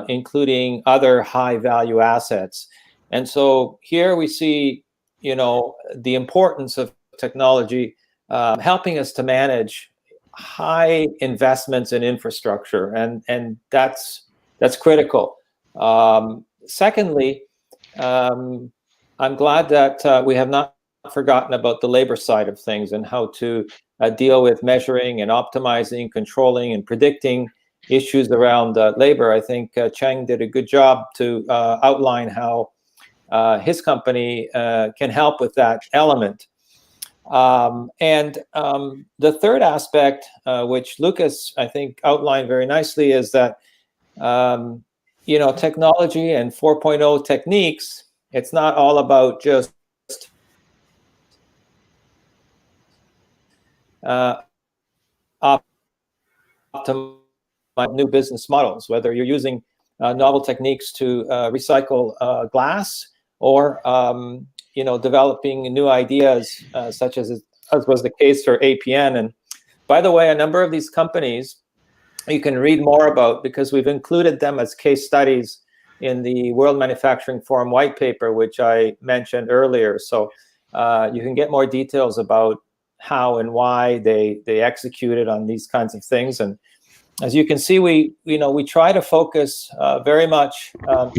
including other high-value assets. And so here we see, you know, the importance of technology helping us to manage high investments in infrastructure, and that's critical. Secondly, I'm glad that we have not forgotten about the labor side of things and how to deal with measuring and optimizing, controlling, and predicting issues around labor. I think Cheng did a good job to outline how his company can help with that element. The third aspect, which Lucas, I think, outlined very nicely, is that technology and 4.0 techniques, it's not all about just optimize new business models, whether you're using novel techniques to recycle glass or developing new ideas, such as was the case for APN. And by the way, a number of these companies you can read more about because we've included them as case studies in the World Manufacturing Forum white paper, which I mentioned earlier. So you can get more details about how and why they executed on these kinds of things. And as you can see, we try to focus very much,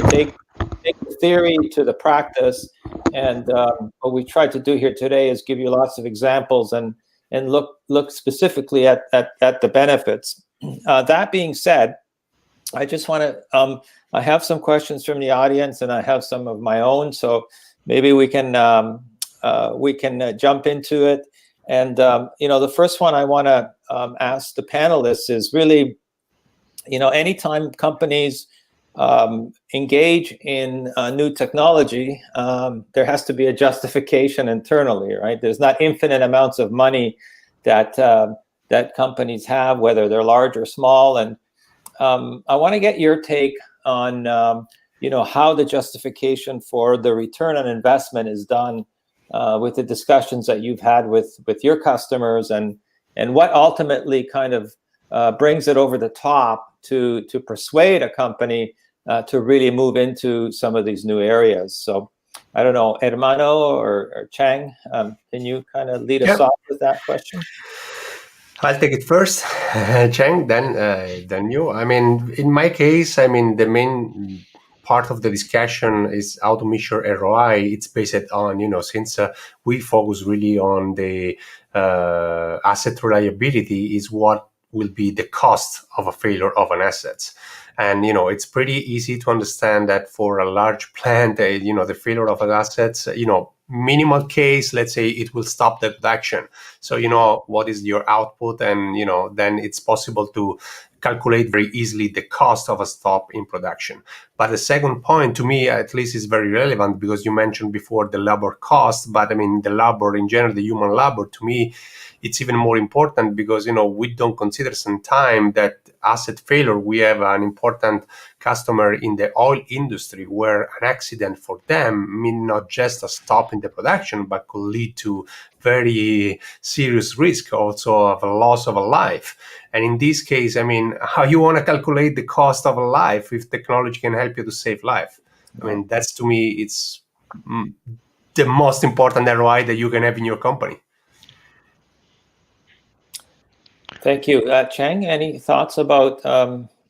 take the theory to the practice. And what we tried to do here today is give you lots of examples and look specifically at the benefits. That being said, I just want to, I have some questions from the audience and I have some of my own, so maybe we can jump into it. And, the first one I want to ask the panelists is really, anytime companies engage in new technology, there has to be a justification internally, right? There's not infinite amounts of money that companies have, whether they're large or small. And I want to get your take on, how the justification for the return on investment is done with the discussions that you've had with your customers, and what ultimately kind of brings it over the top to persuade a company to really move into some of these new areas. So I don't know, Ermanno or Cheng, can you kind of lead us off with that question? I'll take it first, Cheng, then you. I mean, in my case, the main part of the discussion is how to measure ROI. It's based on, since we focus really on the asset reliability, is what will be the cost of a failure of an asset. And, it's pretty easy to understand that for a large plant, the failure of an asset, minimal case, let's say it will stop the production. So, what is your output? And, then it's possible to calculate very easily the cost of a stop in production. But the second point, to me, at least, is very relevant because you mentioned before the labor cost. But the labor in general, the human labor, to me, it's even more important because, we don't consider sometimes that asset failure. We have an important customer in the oil industry where an accident for them mean not just a stop in the production, but could lead to very serious risk also of a loss of a life. And in this case, how you want to calculate the cost of a life if technology can help you to save life? That's, to me, it's the most important ROI that you can have in your company. Thank you. Cheng, any thoughts about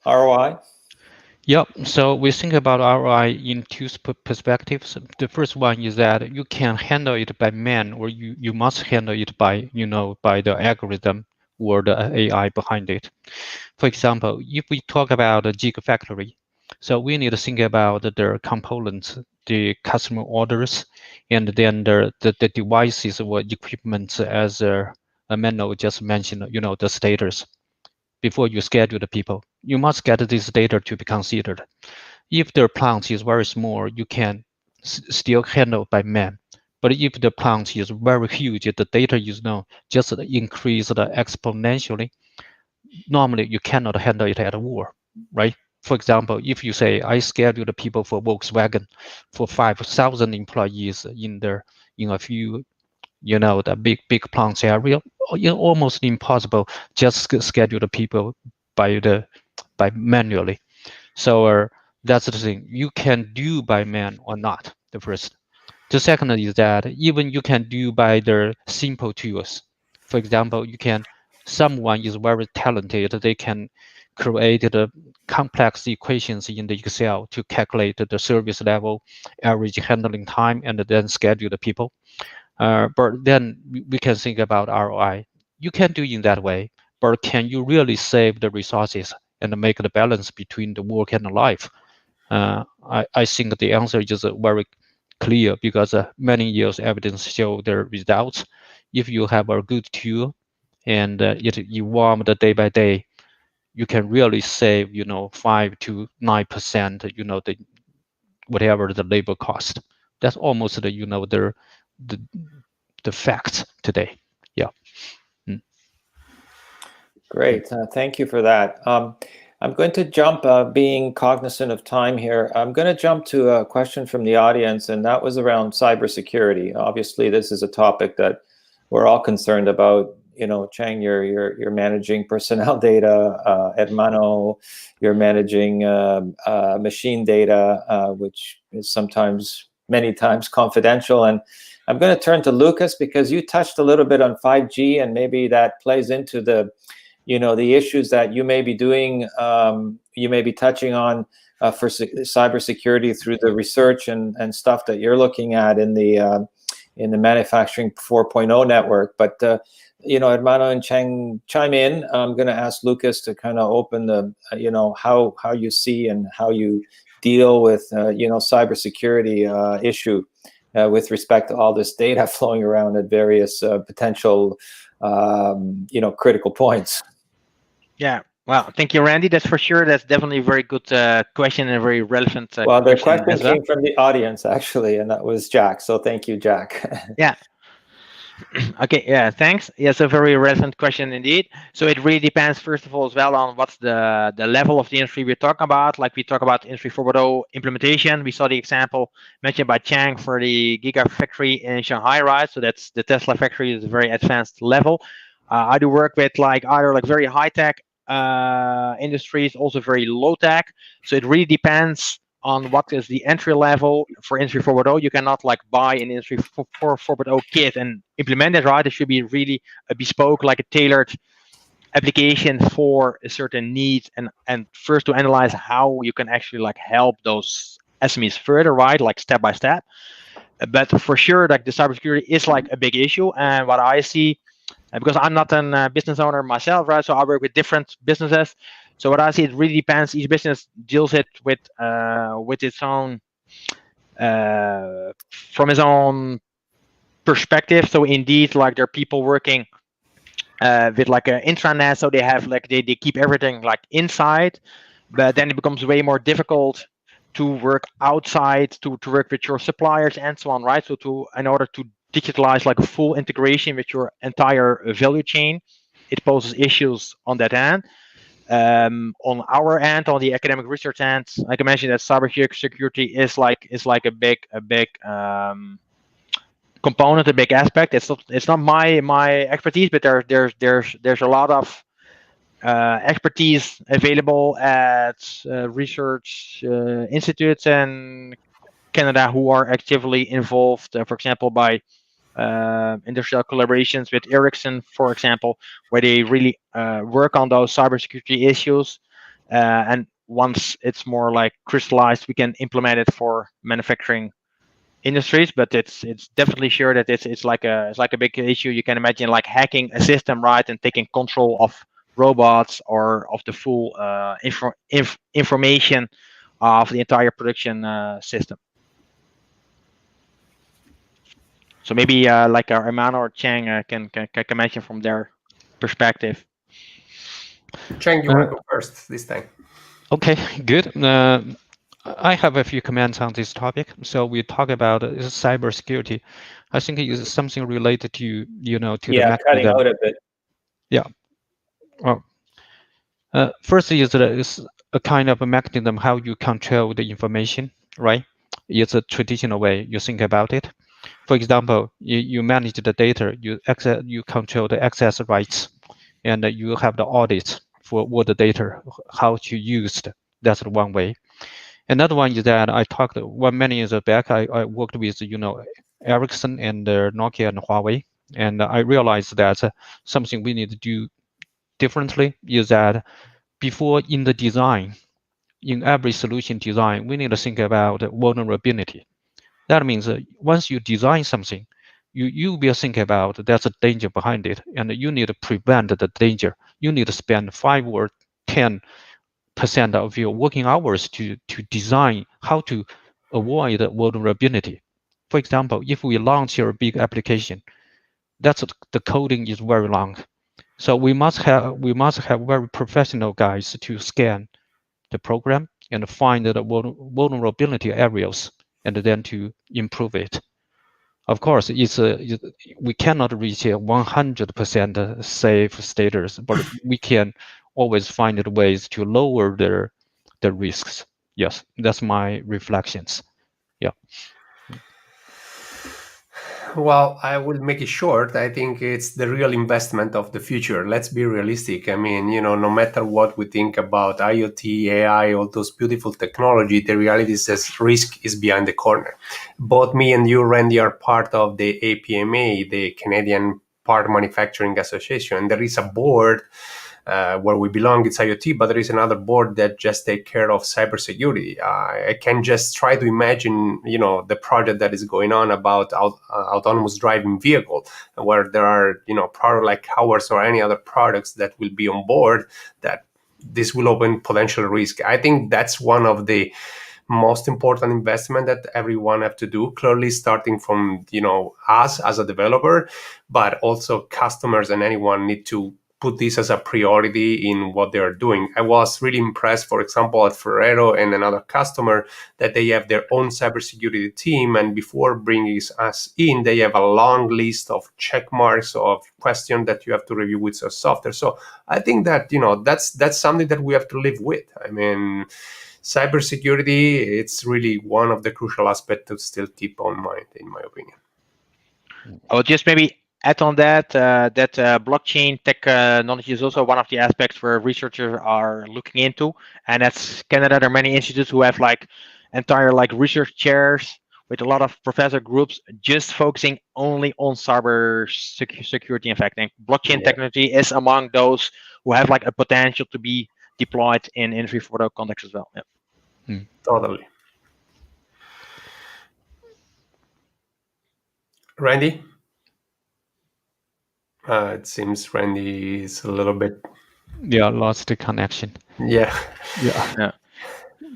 ROI? Yeah, so we think about ROI in two perspectives. The first one is that you can handle it by man, or you must handle it by, by the algorithm or the AI behind it. For example, if we talk about a gigafactory, so we need to think about the components, the customer orders, and then the devices or equipment, as Ermanno just mentioned, the status. Before you schedule the people, you must get this data to be considered. If the plant is very small, you can still handle by man. But if the plant is very huge, the data is just increased exponentially. Normally, you cannot handle it at all, right? For example, if you say I schedule the people for Volkswagen for 5,000 employees in a few, the big plants area, almost impossible just schedule the people by manually. So that's the thing, you can do by man or not, the first. The second is that even you can do by the simple tools. For example, you can someone is very talented, they can create the complex equations in the Excel to calculate the service level, average handling time, and then schedule the people. But then we can think about ROI. You can do in that way, but can you really save the resources and make the balance between the work and the life? I think the answer is very clear, because many years evidence show the results. If you have a good tool and it evolves day by day, you can really save 5 to 9%, the whatever the labor cost. That's almost the facts today. Yeah. Great. Thank you for that. I'm going to jump, being cognizant of time here, I'm going to jump to a question from the audience, and that was around cybersecurity. Obviously, this is a topic that we're all concerned about. Cheng, you're managing personnel data. Ermanno, you're managing machine data, which is many times confidential. And I'm going to turn to Lucas, because you touched a little bit on 5G, and maybe that plays into the issues that you may be doing, you may be touching on for cybersecurity through the research and stuff that you're looking at in the manufacturing 4.0 network. But Ermanno and Cheng, chime in. I'm going to ask Lucas to kind of open the how you see and how you deal with cybersecurity issue with respect to all this data flowing around at various potential critical points. Yeah. Well, thank you, Randy. That's for sure. That's definitely a very good question and a very relevant well, the question as well. came from the audience, actually, and that was Jack. So thank you, Jack. Yeah. Okay. Yeah. Thanks. Yes, a very relevant question indeed. So it really depends, first of all, as well, on what's the level of the industry we're talking about. Like we talk about Industry 4.0 implementation. We saw the example mentioned by Cheng for the Gigafactory in Shanghai, right? So that's the Tesla factory is a very advanced level. I do work with either very high tech industries, also very low tech. So it really depends on what is the entry level for Industry 4.0. You cannot buy an Industry 4.0 kit and implement it, right? It should be really a bespoke, a tailored application for a certain need, and first to analyze how you can actually help those SMEs further, right? Step by step. But for sure, the cybersecurity is a big issue. And what I see, because I'm not a business owner myself, right? So I work with different businesses. So what I see, it really depends. Each business deals it with its own, from its own perspective. So indeed, there are people working with an intranet, so they have they keep everything inside, but then it becomes way more difficult to work outside, to work with your suppliers and so on, right? So in order to digitalize a full integration with your entire value chain, it poses issues on that end. On our end, on the academic research end, I can mention that cybersecurity is a big component, a big aspect. It's not my expertise, but there's a lot of expertise available at research institutes in Canada who are actively involved, for example, by industrial collaborations with Ericsson, for example, where they really work on those cybersecurity issues. And once it's more crystallized, we can implement it for manufacturing industries. But it's definitely sure that it's like a big issue. You can imagine hacking a system, right, and taking control of robots or of the full information of the entire production system. So maybe Ermanno or Cheng can mention from their perspective. Cheng, you want to go first this time? Okay, good. I have a few comments on this topic. So we talk about cybersecurity. I think it is something related to to the mechanism. Cutting out a bit. Yeah. Well, first is a kind of a mechanism how you control the information, right? It's a traditional way you think about it. For example, you manage the data, you control the access rights, and you have the audits for what the data, how to use it. That's one way. Another one is that I talked many years back. I worked with Ericsson and Nokia and Huawei, and I realized that something we need to do differently is that before in the design, in every solution design, we need to think about vulnerability. That means once you design something, you will think about there's a danger behind it, and you need to prevent the danger. You need to spend 5 or 10% of your working hours to design how to avoid vulnerability. For example, if we launch a big application, that's the coding is very long. So we must have very professional guys to scan the program and find the vulnerability areas and then to improve it. Of course, we cannot reach a 100% safe status, but we can always find ways to lower the risks. Yes, that's my reflections. Yeah. Well, I will make it short. I think it's the real investment of the future. Let's be realistic. I mean, no matter what we think about IoT, AI, all those beautiful technology, the reality is that risk is behind the corner. Both me and you, Randy, are part of the APMA, the Canadian Part Manufacturing Association. There is a board where we belong, it's IoT, but there is another board that just take care of cybersecurity. I can just try to imagine, the project that is going on about autonomous driving vehicle, where there are, product like ours or any other products that will be on board, that this will open potential risk. I think that's one of the most important investment that everyone have to do, clearly starting from, us as a developer, but also customers and anyone need to put this as a priority in what they are doing. I was really impressed, for example, at Ferrero and another customer, that they have their own cybersecurity team, and before bringing us in, they have a long list of check marks of questions that you have to review with your software. So I think that that's something that we have to live with. I mean, cybersecurity, it's really one of the crucial aspects to still keep on mind, in my opinion. I will just maybe add on that blockchain technology is also one of the aspects where researchers are looking into, and that's Canada. There are many institutes who have entire research chairs with a lot of professor groups just focusing only on cyber security. In fact, and blockchain technology is among those who have a potential to be deployed in industry 4.0 context as well. Yeah. Totally. Randy? It seems Randy is a little bit... Yeah, lost the connection. Yeah.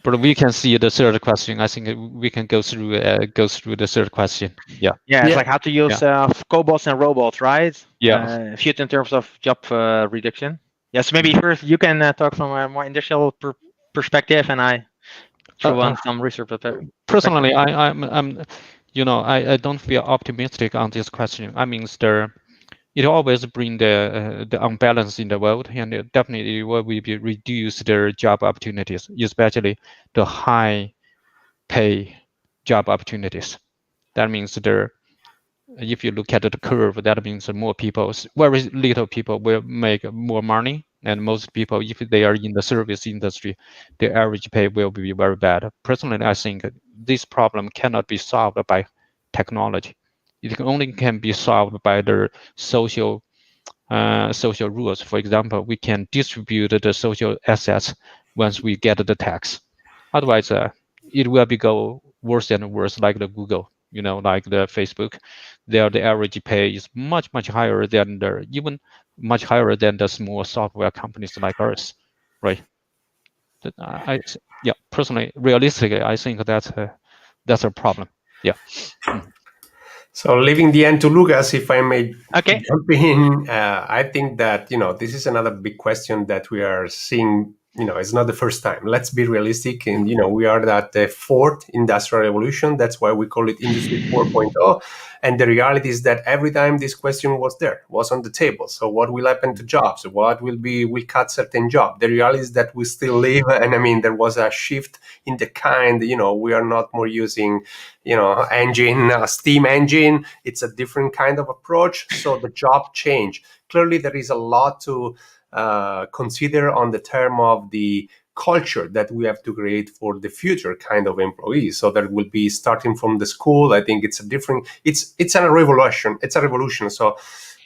But we can see the third question. I think we can go through the third question. Yeah. Yeah, it's how to use cobots and robots, right? Yeah. Fit in terms of job reduction. Yes, maybe first you can talk from a more industrial perspective, and I throw on some research. Personally, I don't feel optimistic on this question. I mean, it always bring the unbalance in the world, and it definitely will be reduce their job opportunities, especially the high pay job opportunities. That means if you look at the curve, that means very little people will make more money, and most people, if they are in the service industry, the average pay will be very bad. Personally, I think this problem cannot be solved by technology. It only can be solved by the social rules. For example, we can distribute the social assets once we get the tax. Otherwise, it will go worse and worse, like the Google, like the Facebook. There, the average pay is much higher than much higher than the small software companies like ours, right? Personally, realistically, I think that's a problem. Yeah. So leaving the end to Lucas, if I may jump in, I think that, this is another big question that we are seeing. It's not the first time. Let's be realistic. And, we are at the fourth industrial revolution. That's why we call it Industry 4.0. And the reality is that every time this question was on the table. So what will happen to jobs? What will cut certain jobs? The reality is that we still live. And I mean, there was a shift in the kind, we are not more using, steam engine. It's a different kind of approach. So the job change. Clearly, there is a lot to consider on the term of the culture that we have to create for the future kind of employees. So that will be starting from the school. I think it's a revolution. It's a revolution. So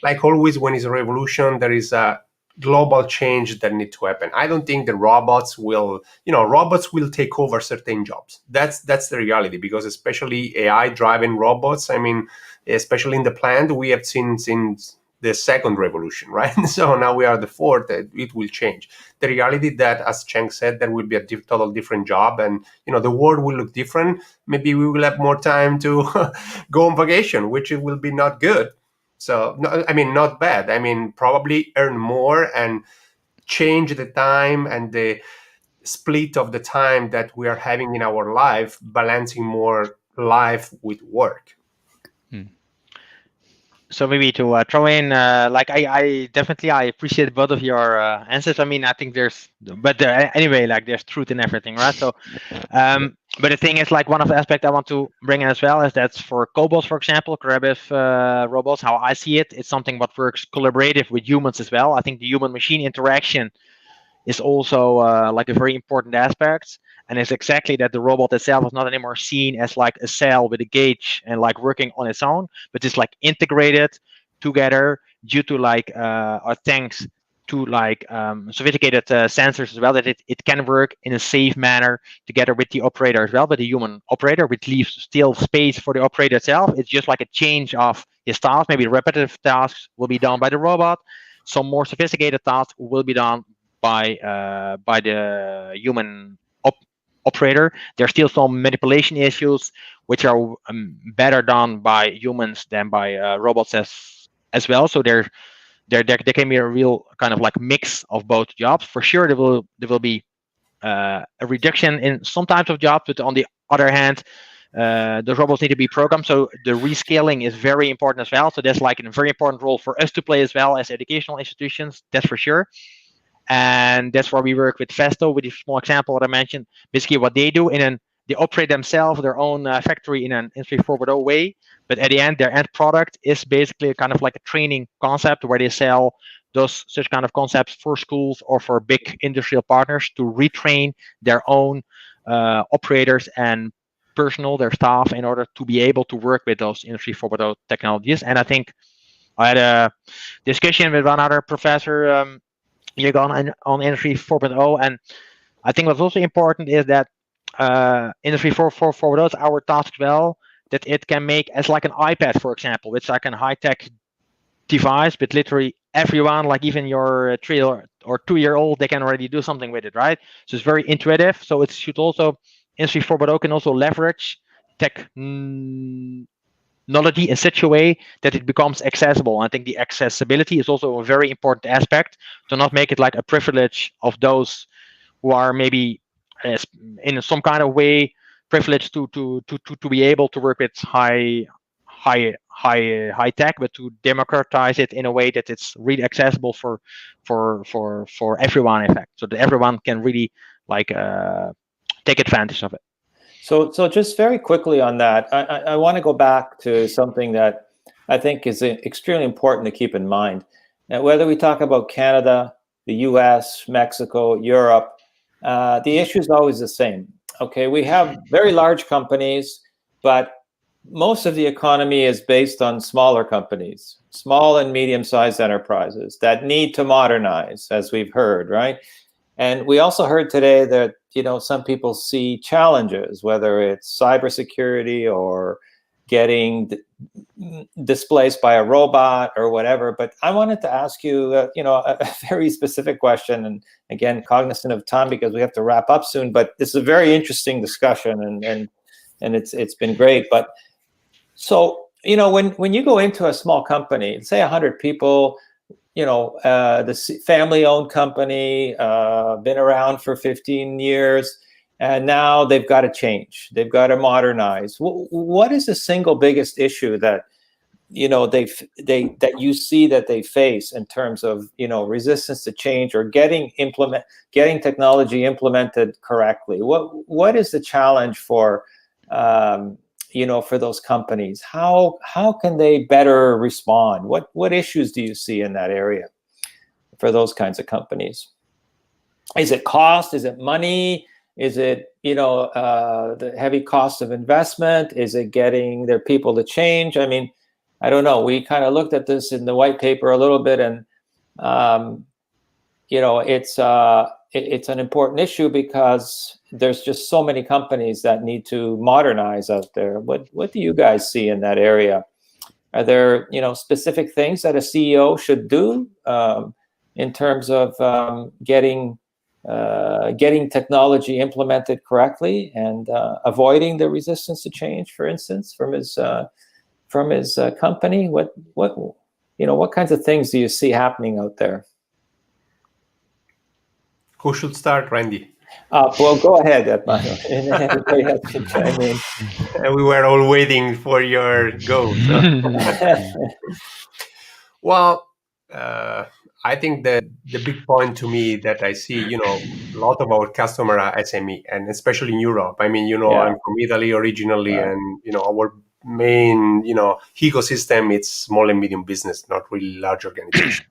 like always, when it's a revolution, there is a global change that need to happen. I don't think the robots will take over certain jobs. That's the reality, because especially AI driven robots, I mean, especially in the plant, we have seen since the second revolution, right? So now we are the fourth, it will change. The reality that, as Cheng said, there will be a total different job, and the world will look different. Maybe we will have more time to go on vacation, which it will be not good. So, no, I mean, not bad. I mean, probably earn more and change the time and the split of the time that we are having in our life, balancing more life with work. So maybe to throw in, I definitely appreciate both of your answers. I mean, I think anyway, like there's truth in everything, right? So, but the thing is, like one of the aspects I want to bring in as well is that for cobots, for example, collaborative robots, how I see it, it's something what works collaborative with humans as well. I think the human-machine interaction is also like a very important aspect. And it's exactly that the robot itself is not anymore seen as like a cell with a gauge and like working on its own, but it's like integrated together due to like or thanks to like sophisticated sensors as well, that it can work in a safe manner together with the operator as well, but the human operator, which leaves still space for the operator itself. It's just like a change of his tasks. Maybe repetitive tasks will be done by the robot. Some more sophisticated tasks will be done by the human operator. There's still some manipulation issues which are better done by humans than by robots as well. So there can be a real kind of like mix of both jobs. For sure, there will be a reduction in some types of jobs, but on the other hand, the robots need to be programmed. So the rescaling is very important as well. So that's like a very important role for us to play as well as educational institutions. That's for sure. And that's where we work with Festo, with the small example that I mentioned. Basically, what they do they operate themselves, their own factory in an Industry 4.0 way. But at the end, their end product is basically kind of like a training concept where they sell such kind of concepts for schools or for big industrial partners to retrain their own operators and personnel, their staff, in order to be able to work with those Industry 4.0 technologies. And I think I had a discussion with one other professor on Industry 4.0, and I think what's also important is that Industry 4.0 is our task as well, that it can make as like an iPad, for example, which is like a high-tech device, but literally everyone, like even your 3 or 2-year-old, they can already do something with it, right? So it's very intuitive. So it should also, Industry 4.0 can also leverage technology in such a way that it becomes accessible. I think the accessibility is also a very important aspect, to not make it like a privilege of those who are maybe in some kind of way privileged to be able to work with high tech, but to democratize it in a way that it's really accessible for everyone, in fact, so that everyone can really like take advantage of it. So just very quickly on that, I want to go back to something that I think is extremely important to keep in mind. Now, whether we talk about Canada, the US, Mexico, Europe, the issue is always the same. Okay, we have very large companies, but most of the economy is based on smaller companies, small and medium-sized enterprises that need to modernize, as we've heard, right? And we also heard today that, some people see challenges, whether it's cybersecurity or getting displaced by a robot or whatever. But I wanted to ask you, a very specific question, and again, cognizant of time because we have to wrap up soon. But this is a very interesting discussion, and it's been great. But so, when you go into a small company, say 100 people, the family-owned company, been around for 15 years, and now they've got to change. They've got to modernize. What is the single biggest issue that that you see that they face in terms of resistance to change or getting technology implemented correctly? What is the challenge for for those companies? How can they better respond? What issues do you see in that area for those kinds of companies? Is it cost? Is it money? Is it the heavy cost of investment? Is it getting their people to change? I mean, I don't know. We kind of looked at this in the white paper a little bit, and you know, it's an important issue because there's just so many companies that need to modernize out there. What do you guys see in that area? Are there, you know, specific things that a CEO should do in terms of getting technology implemented correctly and avoiding the resistance to change, for instance, from his company? What kinds of things do you see happening out there? Who should start, Randy? Well, go ahead, Ermanno. And then everybody else can chime in. We were all waiting for your go. So. Well, I think that the big point to me that I see, you know, a lot of our customer are SME, and especially in Europe. I mean, you know, Yeah. I'm from Italy originally, Right. and you know, our main, you know, ecosystem, it's small and medium business, not really large organization.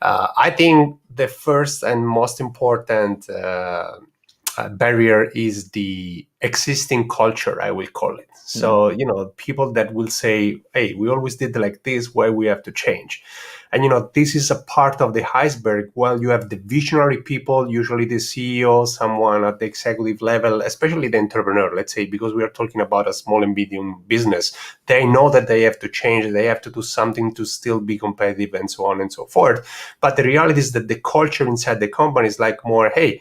I think the first and most important barrier is the existing culture, I will call it. So, you know, people that will say, hey, we always did like this, why we have to change? And, you know, this is a part of the iceberg. Well, you have the visionary people, usually the CEO, someone at the executive level, especially the entrepreneur, let's say, because we are talking about a small and medium business. They know that they have to change, they have to do something to still be competitive and so on and so forth. But the reality is that the culture inside the company is like more, hey,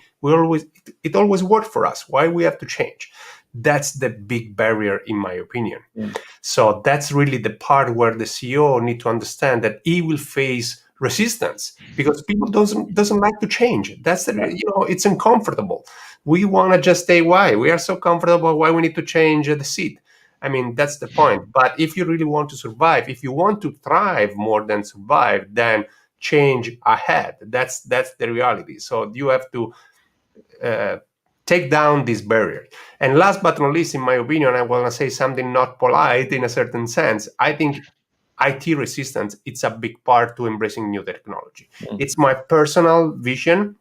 it always worked for us. Why we have to change? That's the big barrier, in my opinion. So that's really the part where the CEO need to understand that he will face resistance because people doesn't like to change. That's you know, it's uncomfortable. We want to just stay why we are so comfortable. Why we need to change the seat? I mean, that's the point. But if you really want to survive, if you want to thrive more than survive, then change ahead. That's the reality. So you have to take down this barrier. And last but not least, in my opinion, I want to say something not polite in a certain sense. I think IT resistance, it's a big part to embracing new technology. It's my personal vision,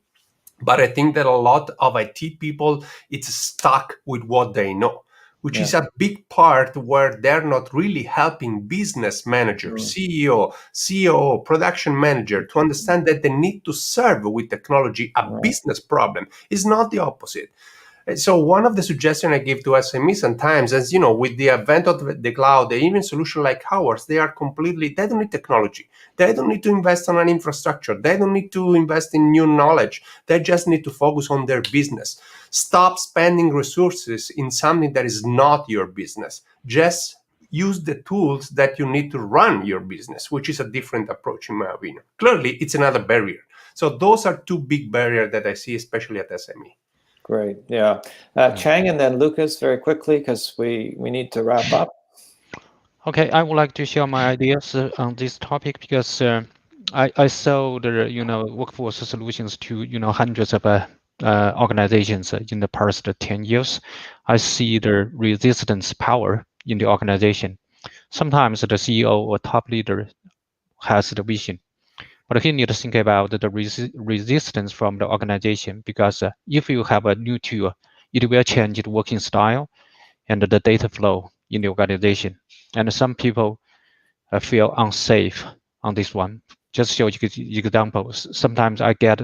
but I think that a lot of IT people, it's stuck with what they know, which is a big part where they're not really helping business manager, CEO, COO, production manager to understand that they need to serve with technology a business problem. It's not the opposite. So one of the suggestions I give to SMEs sometimes is, you know, with the advent of the cloud, even solution like ours, they don't need technology. They don't need to invest on an infrastructure. They don't need to invest in new knowledge. They just need to focus on their business. Stop spending resources in something that is not your business. Just use the tools that you need to run your business, which is a different approach in my opinion. Clearly, it's another barrier. So those are two big barriers that I see, especially at SME. Great. Yeah. Cheng and then Lucas very quickly because we need to wrap up. Okay, I would like to share my ideas on this topic because I sold workforce solutions to hundreds of organizations in the past 10 years. I see the resistance power in the organization. Sometimes the CEO or top leader has the vision, but he needs to think about the resistance from the organization because if you have a new tool, it will change the working style and the data flow in the organization. And some people feel unsafe on this one. Just show you examples. Sometimes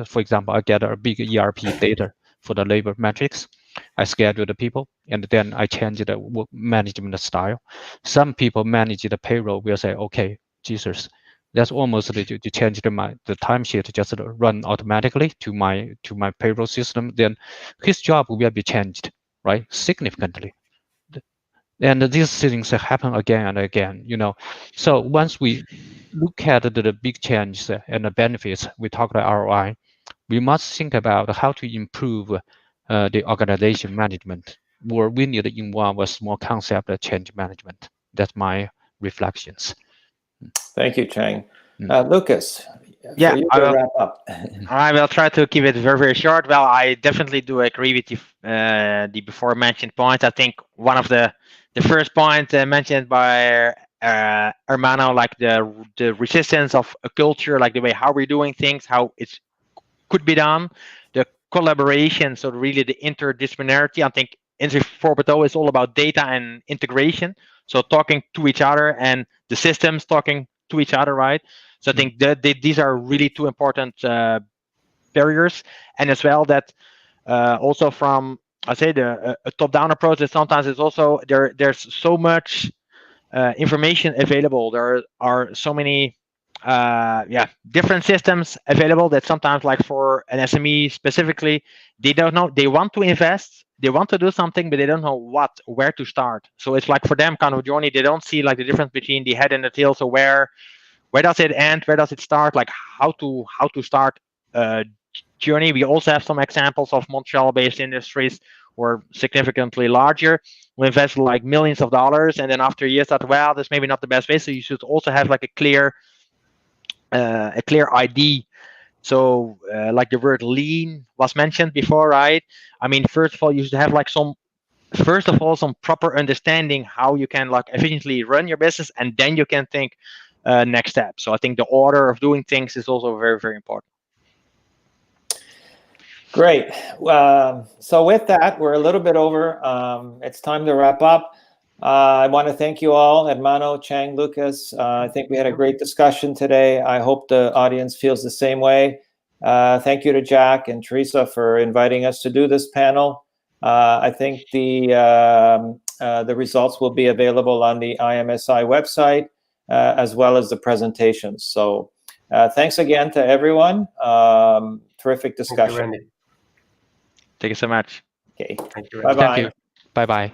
for example, I get a big ERP data for the labor metrics. I schedule the people, and then I change the work management style. Some people manage the payroll will say, okay, Jesus, that's almost to change the timesheet just run automatically to my payroll system. Then his job will be changed, right, significantly. And these things happen again and again, So once we look at the big changes and the benefits, we talk about ROI, we must think about how to improve the organization management, where we need to involve a small concept of change management. That's my reflections. Thank you, Cheng. Lucas, Yeah, for you to wrap up. I will try to keep it very, very short. Well, I definitely do agree with the before mentioned points. I think one of the first point mentioned by Ermanno, like the resistance of a culture, like the way how we're doing things, how it could be done, the collaboration, so really the interdisciplinarity. I think Industry 4.0 is all about data and integration, so talking to each other and the systems talking to each other, right? So I think that these are really two important barriers, and as well that also from I say a top-down approach, that sometimes it's also there's so much information available. There are so many different systems available that sometimes, like for an SME specifically, they don't know. They want to invest, they want to do something, but they don't know where to start. So it's like for them kind of a journey. They don't see like the difference between the head and the tail. So where does it end? Where does it start? Like how to start a journey. We also have some examples of Montreal-based industries or significantly larger who invest like millions of dollars, and then after years thought, well, that's maybe not the best way. So you should also have like a clear ID. So like the word lean was mentioned before, right? I mean, first of all, you should have like some proper understanding how you can like efficiently run your business, and then you can think next step. So I think the order of doing things is also very, very important. Great. So with that, we're a little bit over. It's time to wrap up. I want to thank you all, Ermanno, Cheng, Lucas. I think we had a great discussion today. I hope the audience feels the same way. Thank you to Jack and Teresa for inviting us to do this panel. I think the results will be available on the IMSI website, as well as the presentations. So thanks again to everyone. Terrific discussion. Thank you, Randy. Thank you so much. Okay. Thank you, Bye-bye. Thank you. Bye-bye.